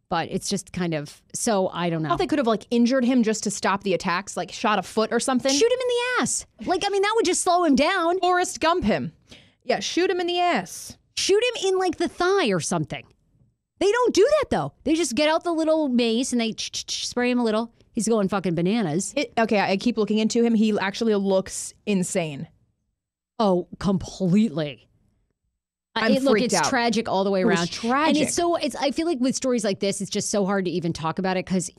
But it's just kind of, so I don't know. I thought they could have like injured him just to stop the attacks, like shot a foot or something. Shoot him in the ass. Like, I mean, that would just slow him down. Forrest Gump him. Yeah, shoot him in the ass. Shoot him in like the thigh or something. They don't do that though. They just get out the little mace and they spray him a little. He's going fucking bananas. Okay, I keep looking into him. He actually looks insane. Oh, completely. I'm freaked out. It's tragic all the way around. It was tragic. And I feel like with stories like this, it's just so hard to even talk about it because,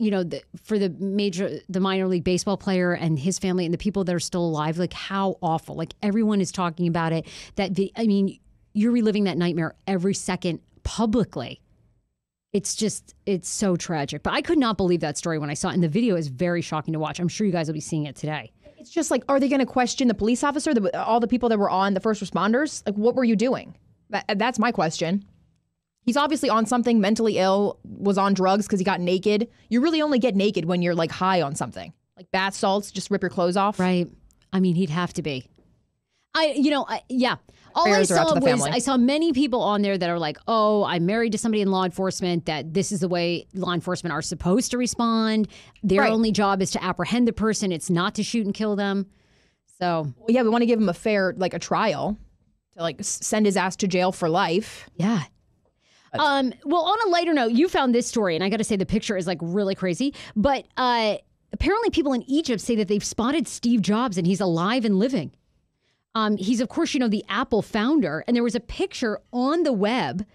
for the minor league baseball player and his family and the people that are still alive, like how awful. Like everyone is talking about it. You're reliving that nightmare every second publicly. It's so tragic. But I could not believe that story when I saw it. And the video is very shocking to watch. I'm sure you guys will be seeing it today. It's just like, are they going to question the police officer, all the people that were on, the first responders? Like, what were you doing? That's my question. He's obviously on something, mentally ill, was on drugs because he got naked. You really only get naked when you're like high on something. Like bath salts, just rip your clothes off. Right. I mean, he'd have to be. Yeah. All Prayers I are out saw to the was family. I saw many people on there that are like, oh, I'm married to somebody in law enforcement, that this is the way law enforcement are supposed to respond. Their only job is to apprehend the person. It's not to shoot and kill them. So yeah, we want to give him a fair, like a trial to like send his ass to jail for life. Yeah. Well, on a lighter note, you found this story, and I got to say the picture is like really crazy. But apparently people in Egypt say that they've spotted Steve Jobs and he's alive and living. He's, of course, the Apple founder. And there was a picture on the web,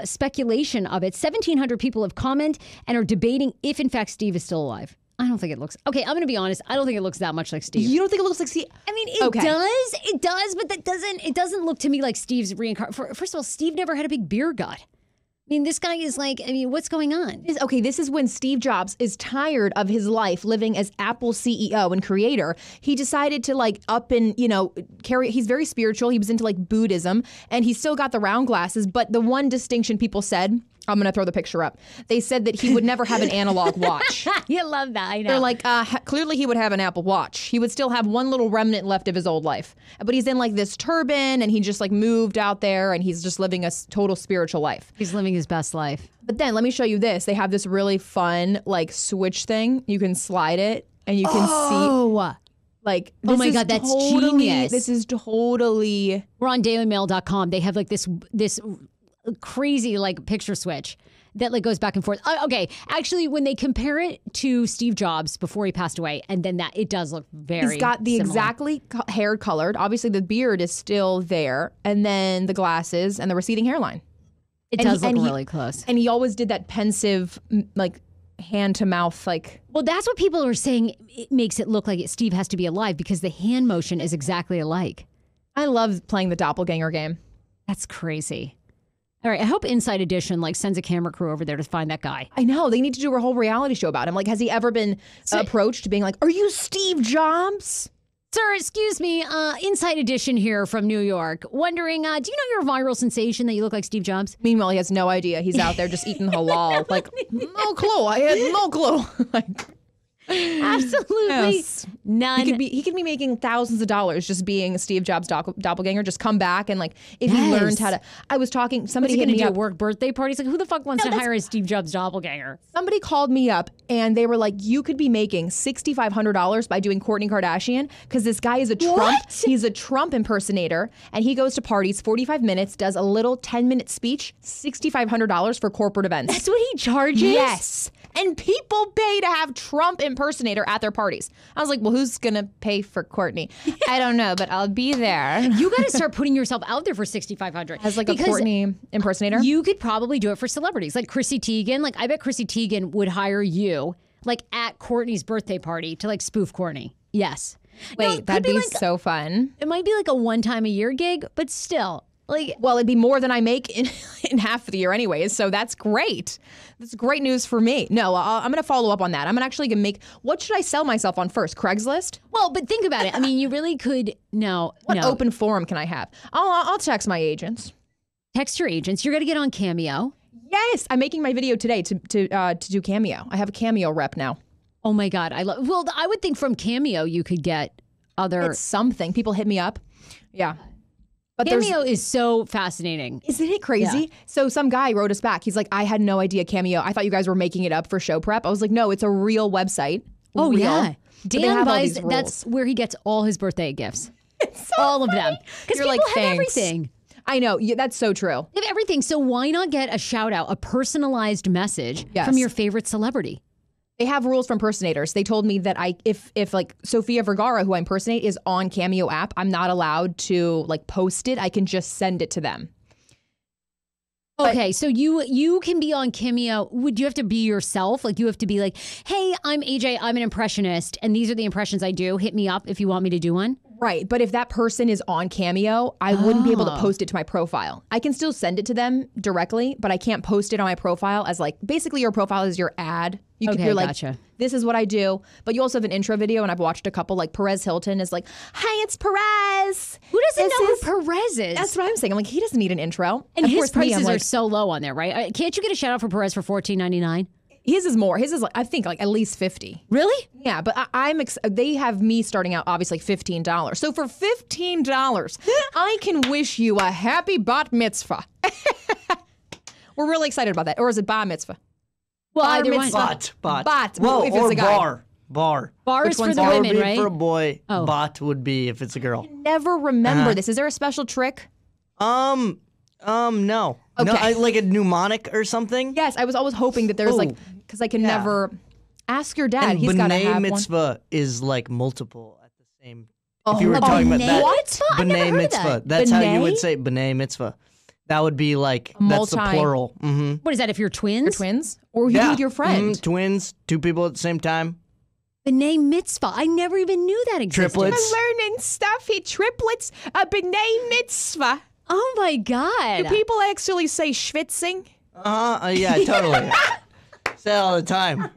speculation of it. 1,700 people have commented and are debating if, in fact, Steve is still alive. I don't think it looks... Okay, I'm going to be honest. I don't think it looks that much like Steve. You don't think it looks like Steve? I mean, it does, but it doesn't look to me like Steve's reincarnation. First of all, Steve never had a big beer gut. I mean, this guy is like, what's going on? This is when Steve Jobs is tired of his life living as Apple CEO and creator. He decided to like up and, he's very spiritual. He was into like Buddhism and he still got the round glasses. But the one distinction people said, I'm going to throw the picture up. They said that he would never have an analog watch. You love that, I know. They're like, clearly he would have an Apple Watch. He would still have one little remnant left of his old life. But he's in like this turban and he just like moved out there and he's just living a total spiritual life. He's living his best life. But then let me show you this. They have this really fun like switch thing. You can slide it and you can see. Like, oh my God, that's genius. This is totally. We're on dailymail.com. They have like this crazy like picture switch that like goes back and forth. Okay, actually, when they compare it to Steve Jobs before he passed away, and then that, it does look very He's got the similar. exactly hair colored. Obviously, the beard is still there, and then the glasses and the receding hairline. It does look really close. And he always did that pensive, like hand to mouth, like. Well, that's what people are saying. It makes it look like Steve has to be alive because the hand motion is exactly alike. I love playing the doppelganger game. That's crazy. All right, I hope Inside Edition like sends a camera crew over there to find that guy. I know. They need to do a whole reality show about him. Like, has he ever been approached being like, are you Steve Jobs? Sir, excuse me, Inside Edition here from New York. Wondering, do you know you're a viral sensation that you look like Steve Jobs? Meanwhile, he has no idea. He's out there just eating halal. Like, no clue. I had no clue. Like, absolutely none. He could be making thousands of dollars just being Steve Jobs' doppelganger. Just come back and like, if he learned how to. I was talking. Somebody hit me up. Work birthday parties. Like, who the fuck wants to hire a Steve Jobs doppelganger? Somebody called me up and they were like, you could be making $6,500 by doing Kourtney Kardashian because this guy is a Trump. What? He's a Trump impersonator and he goes to parties 45 minutes, does a little 10-minute speech, $6,500 for corporate events. That's what he charges? Yes. And people pay to have Trump impersonator at their parties. I was like, well, who's going to pay for Kourtney? I don't know, but I'll be there. You got to start putting yourself out there for $6,500. As like a Kourtney impersonator? You could probably do it for celebrities like Chrissy Teigen. Like, I bet Chrissy Teigen would hire you like at Courtney's birthday party to like spoof Courtney. Yes. Wait, No, it that'd could be like, so fun. It might be like a one-time a year gig, but still, like, Well, it'd be more than I make in half of the year anyways, so that's great. That's great news for me. No, I'm going to follow up on that. I'm actually going to make, what should I sell myself on first? Craigslist? well, but think about it. I mean, you really could. No. What open forum can I have? I'll text my agents. Text your agents. You're going to get on Cameo. Yes, I'm making my video today to do Cameo. I have a Cameo rep now. Oh my God, I love. Well, I would think from Cameo you could get other. It's something. People hit me up. Yeah. But Cameo is so fascinating. Isn't it crazy? Yeah. So some guy wrote us back. He's like, I had no idea Cameo. I thought you guys were making it up for show prep. I was like, no, it's a real website. Oh Real. yeah, But they Dan have all buys. these rules. That's where he gets all his birthday gifts. so All of them. Because You're people like, have thanks. everything. I know. Yeah, that's so true. They have everything. So why not get a shout out, a personalized message Yes. from your favorite celebrity? They have rules for impersonators. They told me that if like Sofia Vergara, who I impersonate, is on Cameo app, I'm not allowed to like post it. I can just send it to them. Okay, so you can be on Cameo. Would you have to be yourself? Like you have to be like, hey, I'm AJ. I'm an impressionist, and these are the impressions I do. Hit me up if you want me to do one. Right. But if that person is on Cameo, I wouldn't be able to post it to my profile. I can still send it to them directly, but I can't post it on my profile as like, basically your profile is your ad. Okay, You're like, gotcha. this is what I do. But you also have an intro video, and I've watched a couple, like Perez Hilton is like, hi, it's Perez. Who doesn't This know is- who Perez is? That's what I'm saying. I'm like, he doesn't need an intro. and Of his course, me, I'm prices are like, so low on there, right? Can't you get a shout out for Perez for $14.99? his is more. His is like, I think like at least 50. Really? Yeah, but they have me starting out obviously $15. So for $15, I can wish you a happy bat mitzvah. We're really excited about that. Or is it bar mitzvah? Well, Bar either one. mitzvah. Bot. Bot, Whoa, if it's or a guy. bar. Bar Which is for one's the Bar would women, be right? for a boy. Oh. Bot would be if it's a girl. Never remember this. Is there a special trick? No. No, Okay. like a mnemonic or something. Yes, I was always hoping that there was like, because I can never ask your dad. And He's got to B'nai have one. mitzvah is like multiple at the same. Oh, if you were a talking about B'nai that, mitzvah? I've never B'nai heard of mitzvah. that. That's how you would B'nai? say B'nai mitzvah. That would be like that's the multi- plural. Mm-hmm. What is that? If you're twins? Your twins? Or you do with your friend? Mhm. Twins, two people at the same time. B'nai mitzvah. I never even knew that existed. Triplets. Learning stuff here. Triplets, a b'nai mitzvah. Oh my God. Do people actually say schwitzing? Yeah, totally. Say it all the time.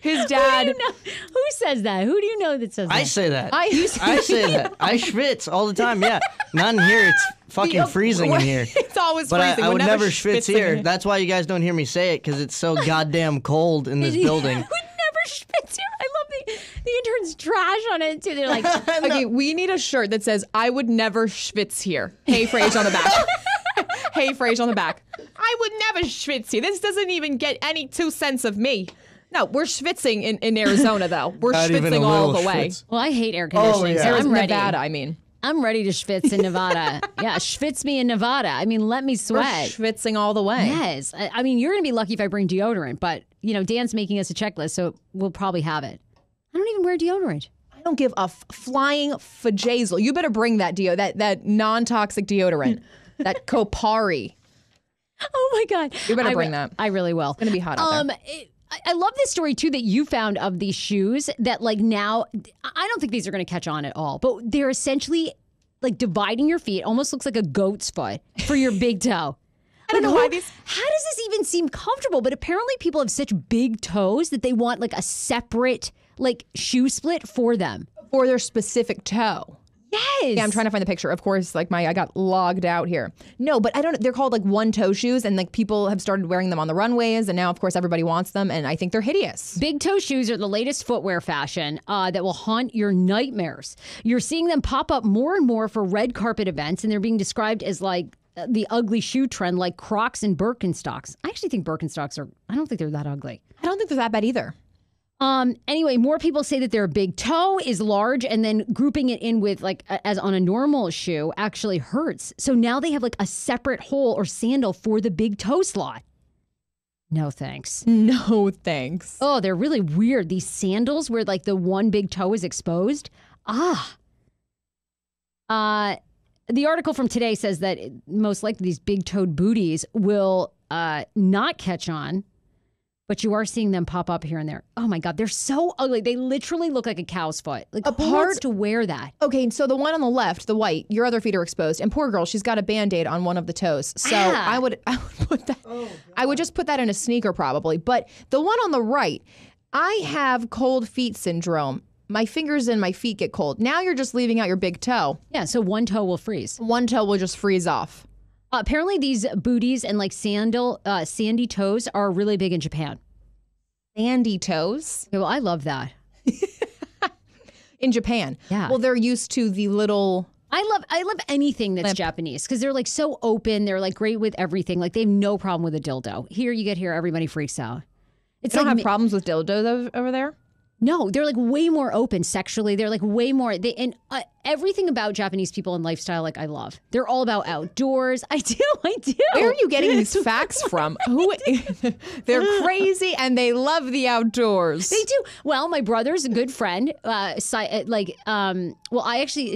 His dad. Who says that? Who do you know that says that? I say that. I I say that. I schwitz all the time. Yeah, not in here. It's fucking freezing in here. It's always But freezing. I would We're never schwitz schwitzing in here. That's why you guys don't hear me say it, because it's so goddamn cold in this building. I would never schwitz here. I love the interns trash on it too. They're like, Okay, we need a shirt that says, I would never schwitz here. Hey, Fraser on the back. Hey, Fraser on the back. I would never schwitz here. This doesn't even get any 2 cents of me. No, we're schwitzing in Arizona, though. We're Not even a schwitzing all little the way. schwitz. well, I hate air conditioning, yeah. so I'm ready. Nevada, I mean. I'm ready to schwitz in Nevada. Yeah, schwitz me in Nevada. I mean, let me We're sweat. schwitzing all the way. Yes. I mean, you're going to be lucky if I bring deodorant, but, you know, Dan's making us a checklist, so we'll probably have it. I don't even wear deodorant. I don't give a flying fajazel. You better bring that that non-toxic deodorant, that Kopari. Oh, my God. You better bring that. I really will. It's gonna be hot out there. I love this story, too, that you found of these shoes that, like, now, I don't think these are going to catch on at all, but they're essentially, like, dividing your feet. Almost looks like a goat's foot for your big toe. I don't know why these. How does this even seem comfortable? But apparently people have such big toes that they want, like, a separate, like, shoe split for them. For their specific toe. Yes. Yeah, I'm trying to find the picture. Of course, like I got logged out here. No, but I don't. They're called like one toe shoes, and like people have started wearing them on the runways, and now of course everybody wants them, and I think they're hideous. Big toe shoes are the latest footwear fashion that will haunt your nightmares. You're seeing them pop up more and more for red carpet events, and they're being described as like the ugly shoe trend, like Crocs and Birkenstocks. I actually think Birkenstocks I don't think they're that ugly. I don't think they're that bad either. Anyway, more people say that their big toe is large, and then grouping it in with like as on a normal shoe actually hurts. So now they have like a separate hole or sandal for the big toe slot. No thanks. No thanks. Oh, they're really weird. These sandals where like the one big toe is exposed. The article from today says that most likely these big-toed booties will not catch on. but you are seeing them pop up here and there. Oh my God, they're so ugly. They literally look like a cow's foot. Like, who wants to wear that? Okay, so the one on the left, the white, your other feet are exposed, and poor girl, she's got a Band-Aid on one of the toes. So I would put that. I would just put that in a sneaker probably. But the one on the right, I have cold feet syndrome. My fingers and my feet get cold. Now you're just leaving out your big toe. Yeah, so one toe will freeze. One toe will just freeze off. Apparently, these booties and like sandy toes are really big in Japan. Sandy toes? Okay, well, I love that. In Japan. Yeah. Well, they're used to the little... I love anything that's Japanese because they're like so open. They're like great with everything. Like they have no problem with a dildo. Here, you get here, everybody freaks out. It's don't have problems with dildos over there? No, they're like way more open sexually. They're like way more. Everything about Japanese people and lifestyle, like I love. They're all about outdoors. I do. Where are you getting these facts from? They're crazy and they love the outdoors. They do. Well, my brother's a good friend. A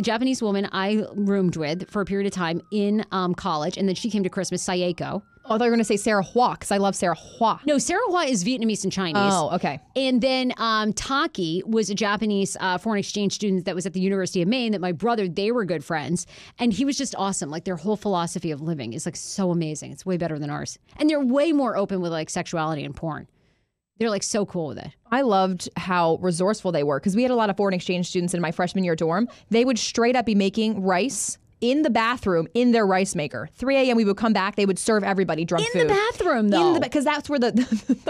Japanese woman I roomed with for a period of time in college, and then she came to Christmas, Sayeko. Oh, I thought you were going to say Sarah Hua, because I love Sarah Hua. No, Sarah Hua is Vietnamese and Chinese. Oh, okay. And then Taki was a Japanese foreign exchange student that was at the University of Maine that my brother, they were good friends. And he was just awesome. Like their whole philosophy of living is like so amazing. It's way better than ours. And they're way more open with like sexuality and porn. They're like so cool with it. I loved how resourceful they were because we had a lot of foreign exchange students in my freshman year dorm. They would straight up be making rice in the bathroom in their rice maker. 3 a.m. we would come back. They would serve everybody drunk food. In the bathroom, though. Because that's where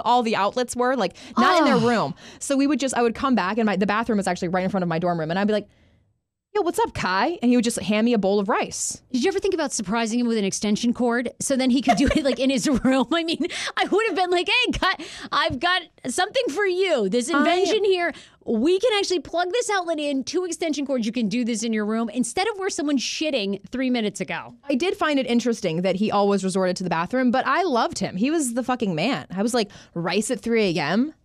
all the outlets were, like not in their room. So I would come back and the bathroom was actually right in front of my dorm room. And I'd be like, yo, what's up, Kai? And he would just hand me a bowl of rice. Did you ever think about surprising him with an extension cord so then he could do it like in his room? I mean, I would have been like, hey, Kai, I've got something for you. This invention here, we can actually plug this outlet in, 2 extension cords. You can do this in your room instead of where someone's shitting 3 minutes ago. I did find it interesting that he always resorted to the bathroom, but I loved him. He was the fucking man. I was like, rice at 3 a.m.?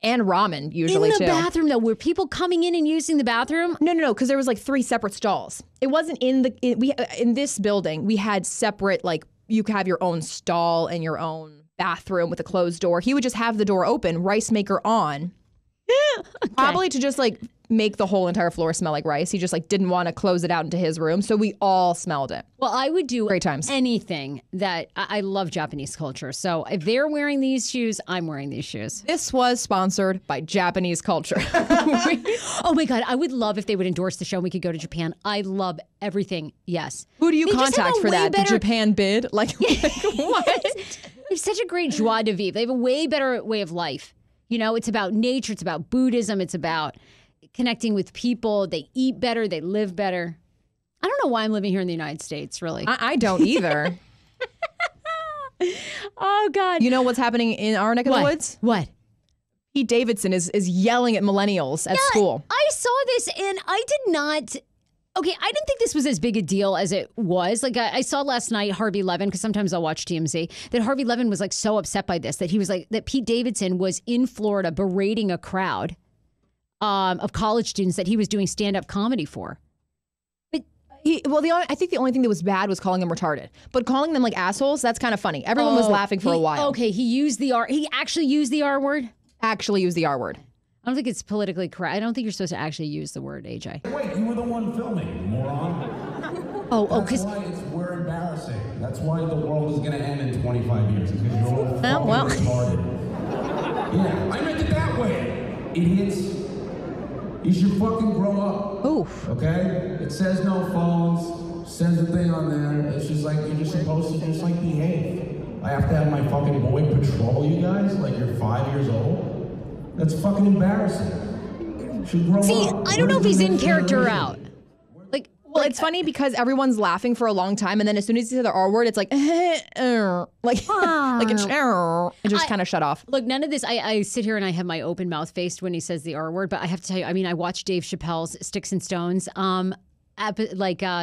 And ramen usually, too. In the too. bathroom, though, were people coming in and using the bathroom? No, because there was like 3 separate stalls. It wasn't in this building. We had separate, like you could have your own stall and your own bathroom with a closed door. He would just have the door open, rice maker on, okay. Probably to just like make the whole entire floor smell like rice. He just like didn't want to close it out into his room, so we all smelled it. Well, I would do great times. Anything that I love Japanese culture. So if they're wearing these shoes, I'm wearing these shoes. This was sponsored by Japanese culture. Oh my God, I would love if they would endorse the show and we could go to Japan. I love everything. Yes. Who do you contact for that? Better... The Japan bid? Like what? They have such a great joie de vivre. They have a way better way of life. You know, it's about nature. It's about Buddhism. It's about connecting with people. They eat better. They live better. I don't know why I'm living here in the United States, really. I don't either. Oh, God. You know what's happening in our neck of the woods? What? Pete Davidson is yelling at millennials at school. I saw this and I did not... Okay, I didn't think this was as big a deal as it was. Like I saw last night Harvey Levin, because sometimes I'll watch TMZ, that Harvey Levin was like so upset by this, that he was like, that Pete Davidson was in Florida berating a crowd of college students that he was doing stand-up comedy for. But I think the only thing that was bad was calling them retarded. But calling them like assholes, that's kind of funny. Everyone was laughing for a while. Okay, he actually used the R word? Actually used the R word. I don't think it's politically correct. I don't think you're supposed to actually use the word, AJ. Wait, you were the one filming, moron. Because we're embarrassing. That's why the world is going to end in 25 years. Because you're all fucking retarded. Yeah, I meant it that way, idiots. You should fucking grow up. Oof. Okay? It says no phones. Says a thing on there. It's just like you're just supposed to just like behave. I have to have my fucking boy patrol you guys like you're 5 years old. That's fucking embarrassing. Should grow up. I don't know if he's in character or out. Well, it's funny because everyone's laughing for a long time, and then as soon as you say the R word, it's like, it just kind of shut off. Look, none of this. I sit here and I have my open mouth faced when he says the R word, but I have to tell you, I mean, I watched Dave Chappelle's Sticks and Stones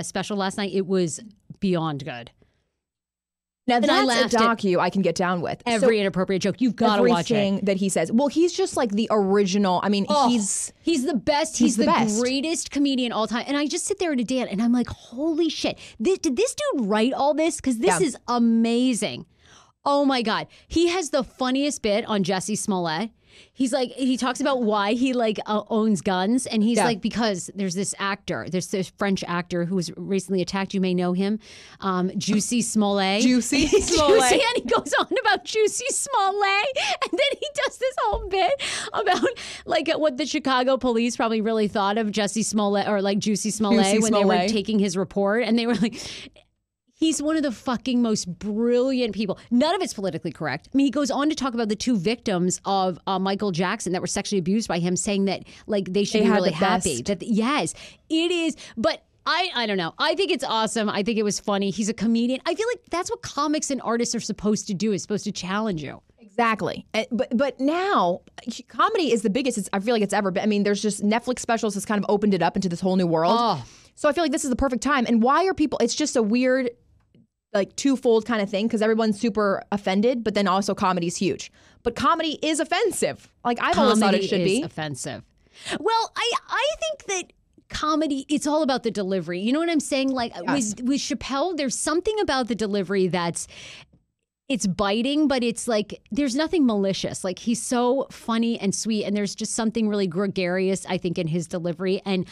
special last night. It was beyond good. Now that's a docu I can get down with. Every inappropriate joke. You've got to watch it. Everything that he says. Well, he's just like the original. I mean, he's the best. He's the greatest comedian all time. And I just sit there at a dance and I'm like, holy shit. Did this dude write all this? Because this is amazing. Oh my God. He has the funniest bit on Jussie Smollett. He's like, he talks about why he like owns guns. And he's like, because there's this French actor who was recently attacked. You may know him. Juicy Smollett. Juicy Smollett. And he goes on about Juicy Smollett. And then he does this whole bit about like what the Chicago police probably really thought of Jussie Smollett or like Juicy Smollett when they were taking his report. And they were like, he's one of the fucking most brilliant people. None of it's politically correct. I mean, he goes on to talk about the 2 victims of Michael Jackson that were sexually abused by him, saying that like they should be really happy. That yes, it is. But I don't know. I think it's awesome. I think it was funny. He's a comedian. I feel like that's what comics and artists are supposed to do. Is supposed to challenge you. Exactly. But now comedy is the biggest I feel like it's ever been. I mean, there's just Netflix specials has kind of opened it up into this whole new world. Oh. So I feel like this is the perfect time. And why are people? It's just a weird, like twofold kind of thing because everyone's super offended, but then also comedy's huge. But comedy is offensive. Like I've always thought it should be offensive. Well, I think that comedy, it's all about the delivery. You know what I'm saying? Like with Chappelle, there's something about the delivery it's biting, but it's like there's nothing malicious. Like he's so funny and sweet, and there's just something really gregarious, I think, in his delivery. And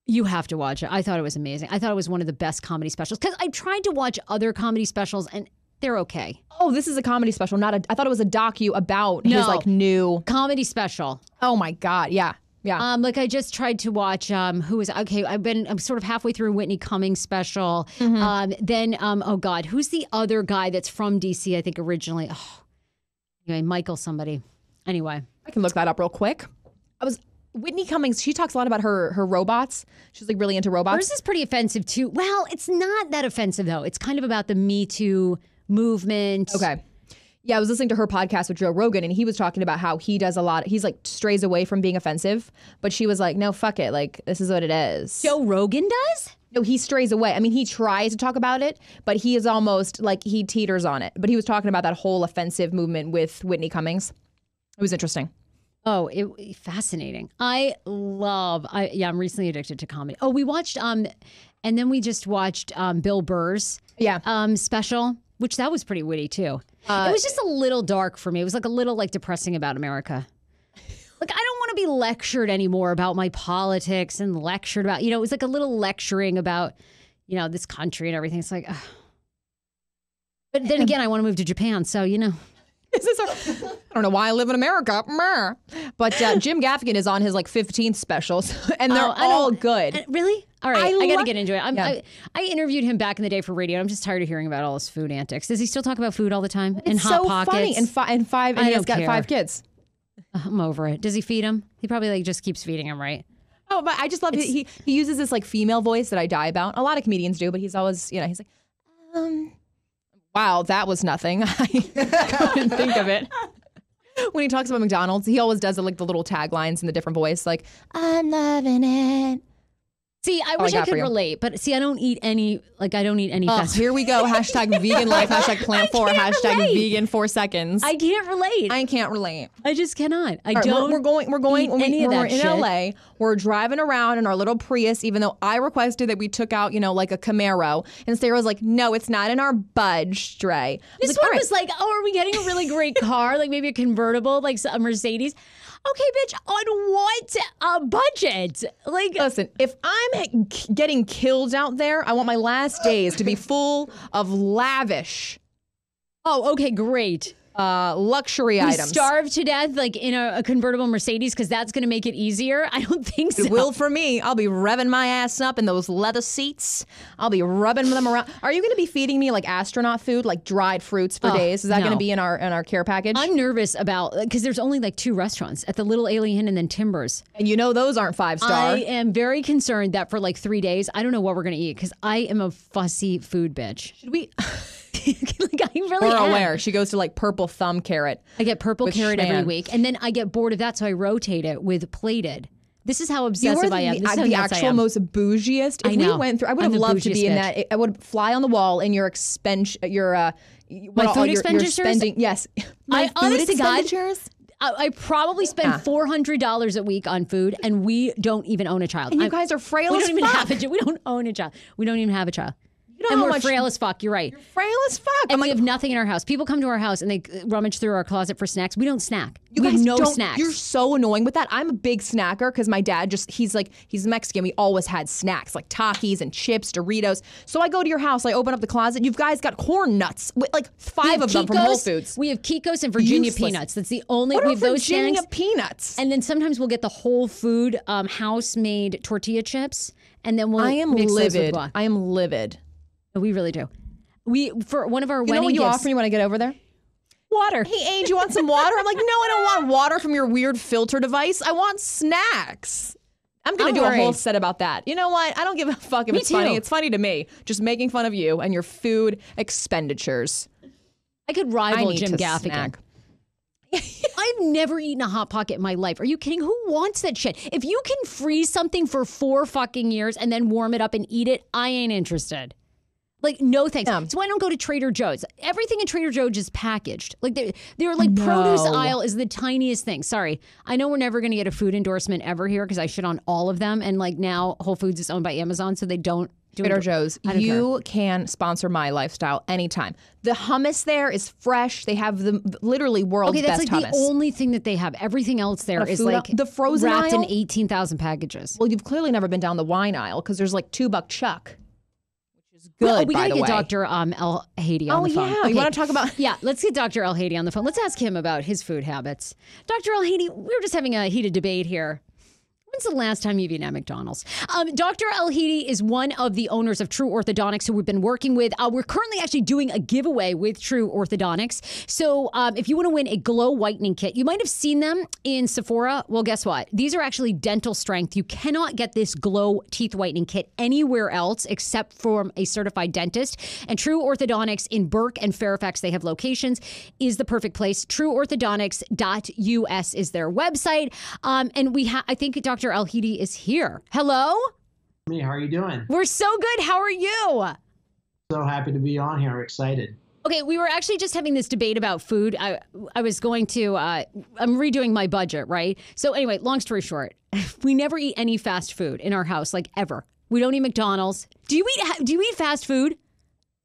you have to watch it. I thought it was amazing. I thought it was one of the best comedy specials because I tried to watch other comedy specials and they're okay. Oh, this is a comedy special, not I thought it was a docu about his like new comedy special. Oh my God, yeah. Yeah. Like I just tried to watch I'm sort of halfway through Whitney Cummings special. Then oh God, who's the other guy that's from DC, I think originally? Oh, anyway, Michael somebody. Anyway. I can look that up real quick. Whitney Cummings, she talks a lot about her robots. She's like really into robots. Hers is pretty offensive too. Well, it's not that offensive though. It's kind of about the Me Too movement. Okay. Yeah, I was listening to her podcast with Joe Rogan and he was talking about how he does he's like strays away from being offensive. But she was like, no, fuck it. Like, this is what it is. Joe Rogan does? No, he strays away. I mean, he tries to talk about it, but he is almost like he teeters on it. But he was talking about that whole offensive movement with Whitney Cummings. It was interesting. Oh, fascinating. I'm recently addicted to comedy. Oh, we watched, and then we just watched Bill Burr's special, which that was pretty witty too. It was just a little dark for me. It was like a little like depressing about America. Like, I don't want to be lectured anymore about my politics and lectured about, it was like a little lecturing about, this country and everything. It's like, ugh. But then again, I want to move to Japan. So, I don't know why I live in America. But Jim Gaffigan is on his like 15th specials and they're all good. Really? All right. I got to get into it. I interviewed him back in the day for radio. I'm just tired of hearing about all his food antics. Does he still talk about food all the time? And Hot Pockets? Funny. And he's got 5 kids. I'm over it. Does he feed him? He probably like just keeps feeding him, right? Oh, but I just love it. He uses this like female voice that I die about. A lot of comedians do, but he's always, he's like, wow, that was nothing. I couldn't think of it. When he talks about McDonald's, he always does like the little taglines in the different voice, like, I'm loving it. See, I wish I could relate, but see, I don't eat any fast food. Here we go. Hashtag vegan life. Hashtag plant 4. Hashtag vegan 4 seconds. I can't relate. I can't relate. I just cannot. We're going when we're in LA. We're driving around in our little Prius, even though I requested that we took out, like a Camaro. And Sarah was like, no, it's not in our budge, Dre. This one was like, oh, are we getting a really great car? Like maybe a convertible, like a Mercedes? Okay, bitch, on what budget? Like, listen, if I'm getting killed out there, I want my last days to be full of lavish. Oh, okay, great. Luxury items. Starve to death like in a convertible Mercedes because that's going to make it easier? I don't think so. It will for me. I'll be revving my ass up in those leather seats. I'll be rubbing them around. Are you going to be feeding me like astronaut food, like dried fruits for days? Is that going to be in our care package? I'm nervous about because there's only like 2 restaurants at the Little Alien and then Timbers. And those aren't 5-star. I am very concerned that for like 3 days, I don't know what we're going to eat because I am a fussy food bitch. Should we... like I really am. Aware. She goes to like Purple Thumb Carrot. I get Purple Carrot every week. And then I get bored of that, so I rotate it with Plated. This is how obsessive I am. This is the actual most bougiest. If we went through, I would have loved to be in that. I would fly on the wall in your my food expenditures? Yes. My food expenditures? I probably spend $400 a week on food, and we don't even own a child. And you guys are frail as fuck. We don't own a child. We don't even have a child. You know And how we're much frail as fuck. You're right. frail as fuck. And I'm we like, have nothing in our house. People come to our house and they rummage through our closet for snacks. We don't snack. you We guys have no don't, snacks. You're so annoying with that. I'm a big snacker because my dad he's Mexican. We always had snacks like Takis and chips, Doritos. So I go to your house, I open up the closet. You guys got corn nuts, with like We 5 have of them from Whole Kikos. Foods. We have Kikos and Virginia Useless. peanuts. That's the only. What we are have those Virginia snacks. peanuts? And then sometimes we'll get the Whole Food house-made tortilla chips, and then we'll I am mix those with livid. guac. I am livid. We really do. We for one of our You know wedding what you gifts. offer me when I get over there? Water. Hey, Age, you want some water? I'm like, no, I don't want water from your weird filter device. I want snacks. I'm going I'm to do a whole worried. set about that. You know what? I don't give a fuck if Me it's funny. too. It's funny to me. Just making fun of you and your food expenditures. I could I rival need Jim to Gaffigan. snack. I've never eaten a Hot Pocket in my life. Are you kidding? Who wants that shit? If you can freeze something for 4 fucking years and then warm it up and eat it, I ain't interested. Like, no thanks. Yeah. So I don't go to Trader Joe's. Everything in Trader Joe's is packaged. Like, they're like, produce aisle is the tiniest thing. Sorry. I know we're never going to get a food endorsement ever here because I shit on all of them. And like now Whole Foods is owned by Amazon, so they don't do Trader it. Joe's, I don't you can sponsor my lifestyle anytime. The hummus there is fresh. They have the literally world's Okay, that's best like hummus. the only thing that they have. Everything else there What a is food like aisle? The frozen wrapped in aisle? 18,000 packages. Well, you've clearly never been down the wine aisle because there's like $2 Chuck, which is good, Well, we by gotta the get way. Dr. El Hady on Oh, the phone. yeah. You wanna talk about- Yeah, let's get Dr. El Hady on the phone. Let's ask him about his food habits. Dr. El Hady, we were just having a heated debate here. When's the last time you've eaten at McDonald's? Dr. El Hady is one of the owners of True Orthodontics who we've been working with. We're currently actually doing a giveaway with True Orthodontics. So if you want to win a glow whitening kit, you might have seen them in Sephora. Well, guess what? These are actually dental strength. You cannot get this glow teeth whitening kit anywhere else except from a certified dentist. And True Orthodontics in Burke and Fairfax, they have locations, is the perfect place. TrueOrthodontics.us is their website. And I think Dr. El Hady is here. Hello? Me, how are you doing? We're so good. How are you? So happy to be on here. Excited. Okay, we were actually just having this debate about food. I was going to, I'm redoing my budget, right? So anyway, long story short, we never eat any fast food in our house, like ever. We don't eat McDonald's. Do you eat fast food?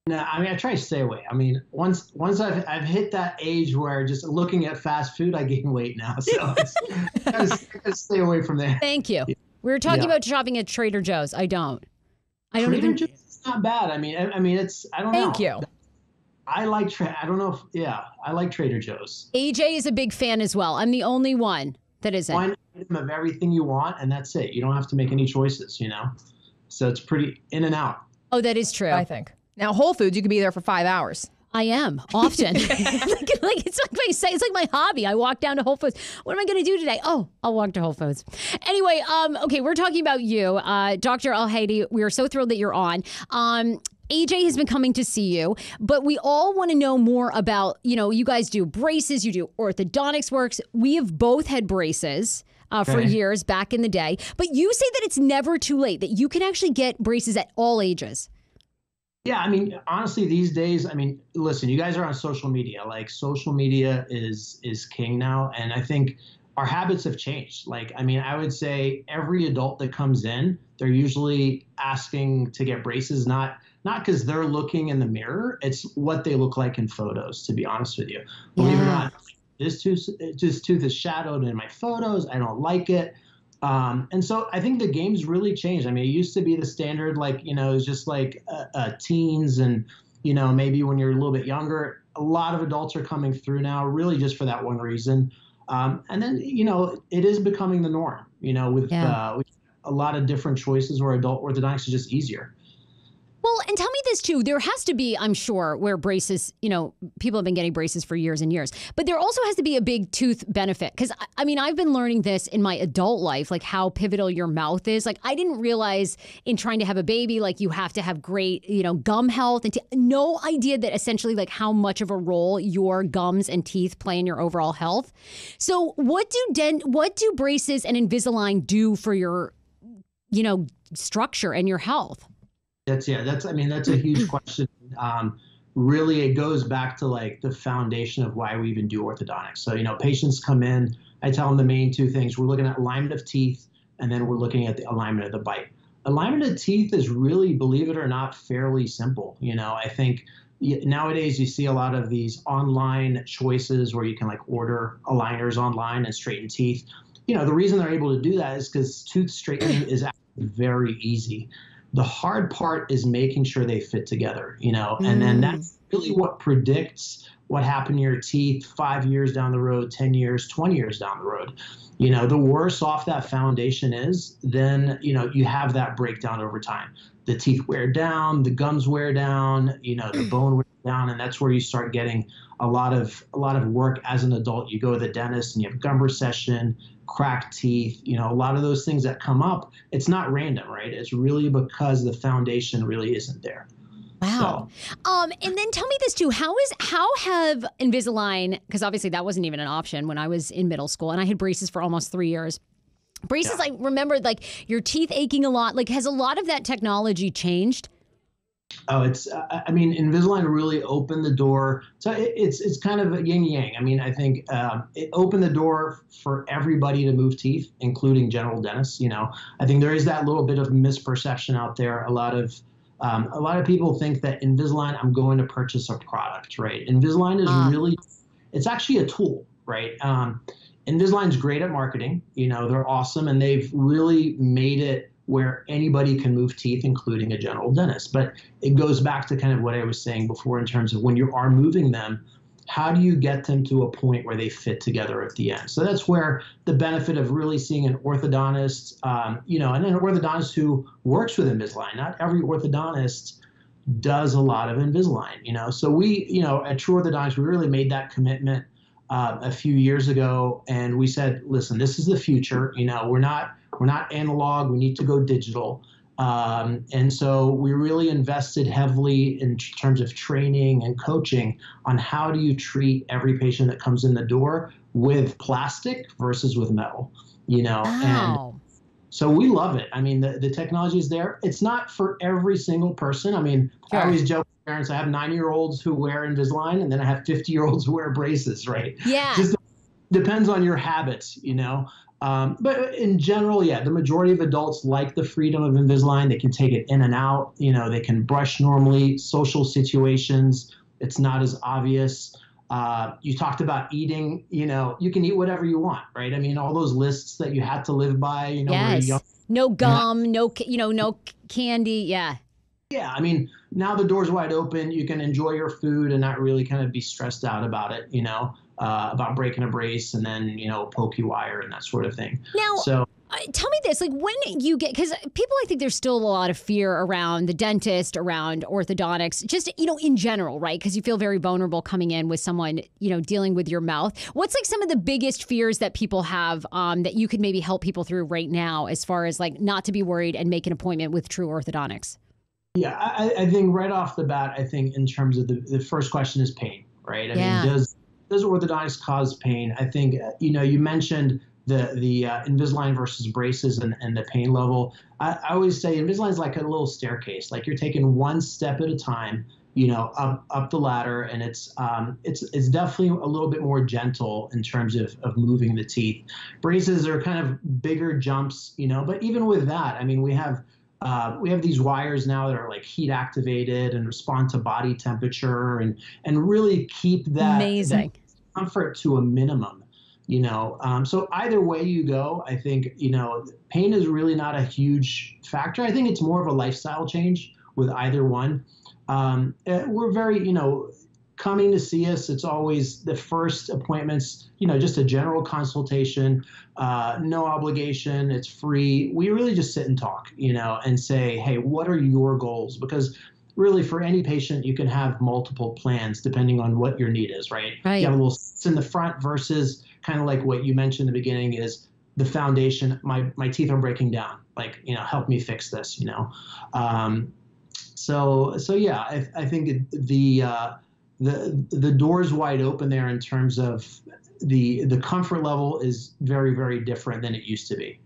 No, I mean, I try to stay away. I mean, once I've hit that age where just looking at fast food, I gain weight now. So I gotta stay away from there. Thank you. We were talking Yeah. about shopping at Trader Joe's. I don't Trader even. Joe's is not bad. I mean, it's, I don't know. Thank you. I like, I don't know if, I like Trader Joe's. AJ is a big fan as well. I'm the only one that isn't. One item of everything you want, and that's it. You don't have to make any choices, you know? So it's pretty in and out. Oh, that is true. I think. Now, Whole Foods, you could be there for 5 hours. I am often. It's like my hobby. I walk down to Whole Foods. What am I going to do today? Oh, I'll walk to Whole Foods. Anyway, okay, we're talking about you, Dr. El Hady. We are so thrilled that you're on. AJ has been coming to see you, but we all want to know more about, you guys do braces, you do orthodontics works. We have both had braces. For years back in the day. But you say that it's never too late, that you can actually get braces at all ages. Yeah, I mean, honestly, these days, I mean, listen, you guys are on social media. Like, social media is king now, and I think our habits have changed. Like, I mean, I would say every adult that comes in, they're usually asking to get braces, not because they're looking in the mirror. It's what they look like in photos, to be honest with you. Believe it or not, this tooth is shadowed in my photos. I don't like it. And so I think the game's really changed. I mean, it used to be the standard, like, it's just like teens and, maybe when you're a little bit younger. A lot of adults are coming through now really just for that one reason. And then, it is becoming the norm, with a lot of different choices where adult orthodontics is just easier. Well, and tell me this too. There has to be, I'm sure, where braces, people have been getting braces for years and years. But there also has to be a big tooth benefit. Because, I mean, I've been learning this in my adult life, like how pivotal your mouth is. Like, I didn't realize in trying to have a baby, like you have to have great, gum health. And no idea that essentially like how much of a role your gums and teeth play in your overall health. So what do braces and Invisalign do for your, structure and your health? That's a huge question. Really, it goes back to like the foundation of why we even do orthodontics. So, patients come in, I tell them the main two things. We're looking at alignment of teeth, and then we're looking at the alignment of the bite. alignment of teeth is really, believe it or not, fairly simple. I think nowadays you see a lot of these online choices where you can like order aligners online and straighten teeth. The reason they're able to do that is because tooth straightening is actually very easy. The hard part is making sure they fit together, and then that's really what predicts what happened to your teeth 5 years down the road, 10 years, 20 years down the road. The worse off that foundation is, then, you have that breakdown over time. The teeth wear down, the gums wear down, the bone wears down, and that's where you start getting a lot of work as an adult. You go to the dentist and you have gum recession, cracked teeth, a lot of those things that come up. It's not random, right? It's really because the foundation really isn't there. Wow. And then tell me this too. How have Invisalign, because obviously that wasn't even an option when I was in middle school, and I had braces for almost 3 years. Braces, I remembered like your teeth aching a lot. Like, has a lot of that technology changed? Oh, it's, Invisalign really opened the door. So it's kind of a yin yang. I think it opened the door for everybody to move teeth, including general dentists. I think there is that little bit of misperception out there. A lot of people think that Invisalign, I'm going to purchase a product, right? Invisalign is really, it's actually a tool, right? Invisalign's great at marketing. They're awesome, and they've really made it where anybody can move teeth, including a general dentist. But it goes back to kind of what I was saying before in terms of when you are moving them, how do you get them to a point where they fit together at the end? So that's where the benefit of really seeing an orthodontist, and an orthodontist who works with Invisalign. Not every orthodontist does a lot of Invisalign, So we, at True Orthodontics, we really made that commitment a few years ago, and we said, listen, this is the future. We're not analog. We need to go digital. And so we really invested heavily in terms of training and coaching on how do you treat every patient that comes in the door with plastic versus with metal, Wow. And so we love it. The technology is there. It's not for every single person. I always joke with parents, I have 9-year-olds who wear Invisalign, and then I have 50-year-olds who wear braces, right? Yeah. Just depends on your habits, But in general, the majority of adults like the freedom of Invisalign. They can take it in and out. They can brush normally. Social situations, it's not as obvious. You talked about eating. You can eat whatever you want, right? All those lists that you had to live by. Yes. No gum, no candy. Yeah. Yeah, now the door's wide open. You can enjoy your food and not really kind of be stressed out about it, about breaking a brace and then, pokey wire and that sort of thing. Now, tell me this, like when you get, because people, I think there's still a lot of fear around the dentist, around orthodontics, just, in general, right? Because you feel very vulnerable coming in with someone, dealing with your mouth. What's like some of the biggest fears that people have that you could maybe help people through right now as far as like not to be worried and make an appointment with True Orthodontics? Yeah, I think right off the bat, I think in terms of the first question is pain, right? Does orthodontics cause pain? I think, you mentioned the Invisalign versus braces and the pain level. I always say Invisalign is like a little staircase. Like you're taking one step at a time, up the ladder, and it's definitely a little bit more gentle in terms of moving the teeth. Braces are kind of bigger jumps, but even with that, we have these wires now that are like heat activated and respond to body temperature and really keep that comfort to a minimum, So either way you go, I think, pain is really not a huge factor. I think it's more of a lifestyle change with either one. We're very, coming to see us. It's always the first appointments, just a general consultation, no obligation. It's free. We really just sit and talk, and say, hey, what are your goals? Because really for any patient, you can have multiple plans depending on what your need is, right? Right. You have a little slits in the front versus kind of like what you mentioned in the beginning is the foundation. My teeth are breaking down. Like, help me fix this, So yeah, I think the door's wide open there in terms of the comfort level is very, very different than it used to be.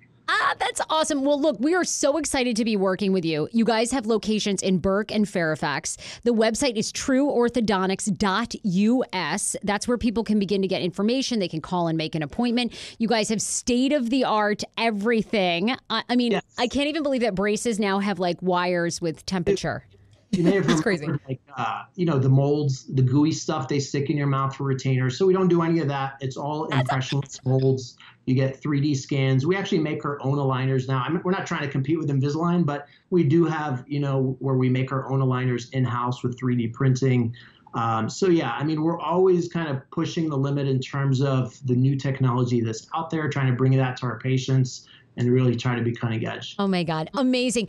That's awesome. Well, look, we are so excited to be working with you. You guys have locations in Burke and Fairfax. The website is trueorthodontics.us. That's where people can begin to get information. They can call and make an appointment. You guys have state-of-the-art everything. I mean, yes. I can't even believe that braces now have like wires with temperature. You may have It's crazy. Like, the molds, the gooey stuff they stick in your mouth for retainers. So we don't do any of that. It's all impressionless molds. You get 3D scans. We actually make our own aligners now. We're not trying to compete with Invisalign, but we do have, where we make our own aligners in-house with 3D printing. We're always kind of pushing the limit in terms of the new technology that's out there, trying to bring that to our patients and really try to be cutting edge. Oh my God. Amazing.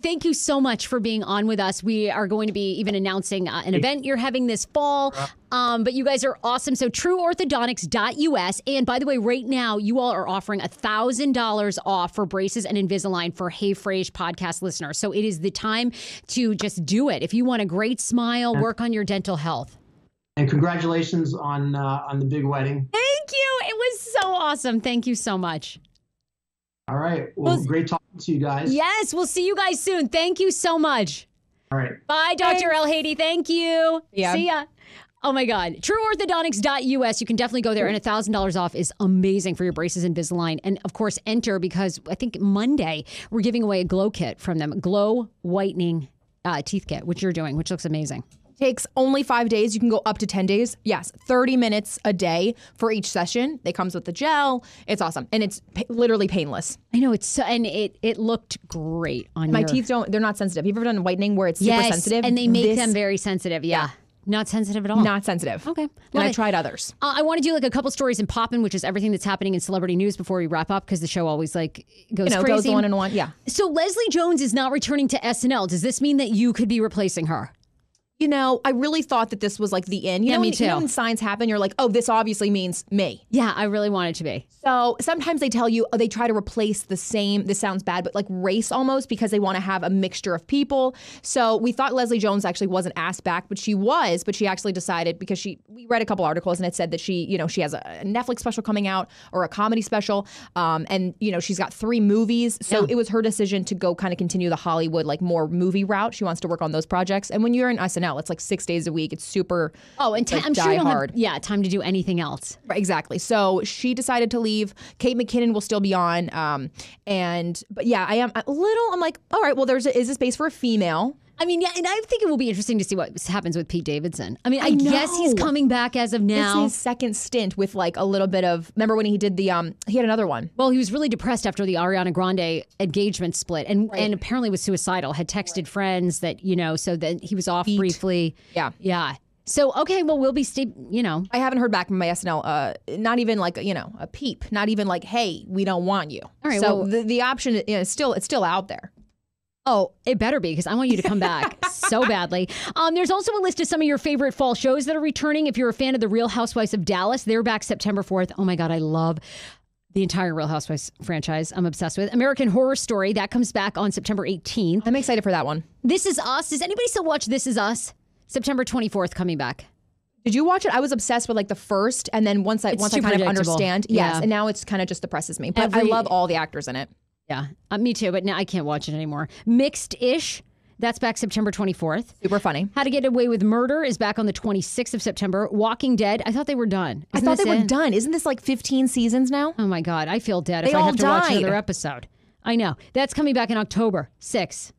Thank you so much for being on with us. We are going to be even announcing an event you're having this fall. But you guys are awesome. So trueorthodontics.us. And by the way, right now, you all are offering $1,000 off for braces and Invisalign for Hey Frase podcast listeners. So it is the time to just do it. If you want a great smile, work on your dental health. And congratulations on the big wedding. Thank you. It was so awesome. Thank you so much. All right. Well, great talking to you guys. Yes, we'll see you guys soon. Thank you so much. All right. Bye, Dr. El Hady. Thank you. Yeah. See ya. Oh my God. Trueorthodontics.us. You can definitely go there, and $1,000 off is amazing for your braces and Invisalign. And of course, enter, because I think Monday we're giving away a glow kit from them, glow whitening teeth kit, which you're doing, which looks amazing. Takes only 5 days. You can go up to 10 days. Yes, 30 minutes a day for each session. It comes with the gel. It's awesome. And it's literally painless. I know, it's so, and it looked great on My teeth they're not sensitive. You've ever done whitening where it's super sensitive? And they make them very sensitive. Yeah. Not sensitive at all. Not sensitive. Okay. And I tried others. I want to do like a couple stories in Poppin', which is everything that's happening in celebrity news before we wrap up, because the show always like goes crazy. Goes on and on. Yeah. So Leslie Jones is not returning to SNL. Does this mean that you could be replacing her? I really thought that this was like the end. Me too. When signs happen, you're like, oh, this obviously means me. Yeah, I really want it to be. So sometimes they tell you, they try to replace the same, this sounds bad, but like race almost, because they want to have a mixture of people. So we thought Leslie Jones actually wasn't asked back, but she actually decided, because we read a couple articles and it said that she has a Netflix special coming out, or a comedy special. And she's got 3 movies. So it was her decision to go kind of continue the Hollywood, like more movie route. She wants to work on those projects. And when you're in SNL, it's like 6 days a week. It's super. Oh, and I'm sure you don't have time to do anything else. Right, exactly. So she decided to leave. Kate McKinnon will still be on. But yeah, I am a little. I'm like, all right. Well, is a space for a female. I mean, yeah, and I think it will be interesting to see what happens with Pete Davidson. I mean, I guess he's coming back as of now. It's his second stint with like a little bit of. Remember when he did he had another one. Well, he was really depressed after the Ariana Grande engagement split, and apparently was suicidal. Had texted friends that so that he was off briefly. Yeah. So okay, well we'll be I haven't heard back from my SNL. Not even like a peep. Not even like, hey, we don't want you. All right. So the option is still out there. Oh, it better be, because I want you to come back so badly. There's also a list of some of your favorite fall shows that are returning. If you're a fan of The Real Housewives of Dallas, they're back September 4th. Oh my God, I love the entire Real Housewives franchise. I'm obsessed with American Horror Story. That comes back on September 18th. I'm excited for that one. This Is Us. Does anybody still watch This Is Us? September 24th coming back. Did you watch it? I was obsessed with like the first, and then once I kind of understand, yes, and now it's kind of just depresses me. But I love all the actors in it. Yeah, me too. But now I can't watch it anymore. Mixed-ish. That's back September 24th. Super funny. How to Get Away with Murder is back on the 26th of September. Walking Dead. I thought they were done. I thought they were done. Isn't this like 15 seasons now? Oh my God, I feel dead if I have to watch another episode. I know. That's coming back in October 6th.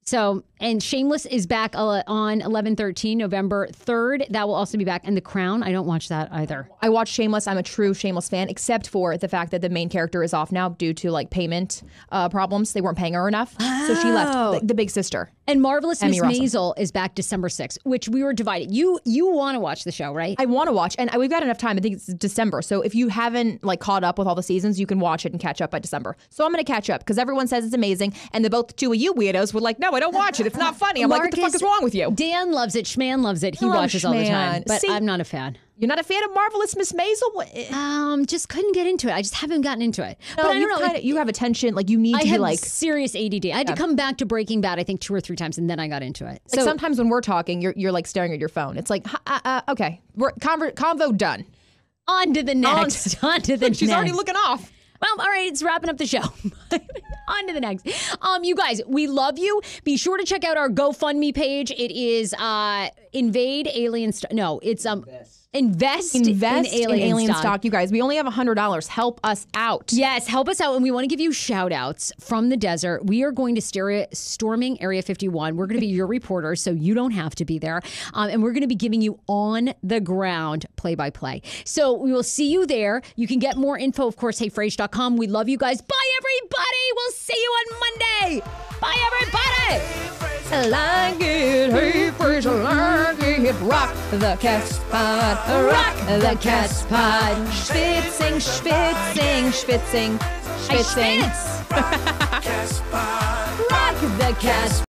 So, and Shameless is back on 11/13, November 3rd. That will also be back. And The Crown, I don't watch that either. I watch Shameless. I'm a true Shameless fan, except for the fact that the main character is off now due to like payment problems. They weren't paying her enough. So she left, the big sister. And Marvelous Miss Maisel is back December 6th, which we were divided. You want to watch the show, right? I want to watch, and we've got enough time. I think it's December. So if you haven't like caught up with all the seasons, you can watch it and catch up by December. So I'm going to catch up because everyone says it's amazing, and the two of you weirdos were like, no, I don't watch it. It's not funny. I'm like, what the fuck is wrong with you? Dan loves it. Schman loves it. He watches all the time, but I'm not a fan. You're not a fan of Marvelous Miss Maisel? Just couldn't get into it. I just haven't gotten into it. No, but I don't know. You have attention. Like you need to have like serious ADD. I had to come back to Breaking Bad, I think 2 or 3 times, and then I got into it. Like so sometimes when we're talking, you're like staring at your phone. It's like, okay, we're convo done. On to the next. On to the next. She's already looking off. Well, all right, it's wrapping up the show. On to the next. You guys, we love you. Be sure to check out our GoFundMe page. It is Invade Alien Stock. No, it's Invest in alien stock. You guys, we only have $100. Help us out. Yes, help us out. And we want to give you shout outs from the desert. We are going to storming Area 51. We're going to be your reporters, so you don't have to be there. And we're going to be giving you on the ground play by play. So we will see you there. You can get more info, of course, heyfrase.com. We love you guys. Bye, everybody. We'll see you on Monday. Bye, everybody. I like it, hey, Fraser, I like it. Rock the cast pod, rock the cast pod. Schwitzing, schwitzing, schwitzing, schwitzing. Rock the cast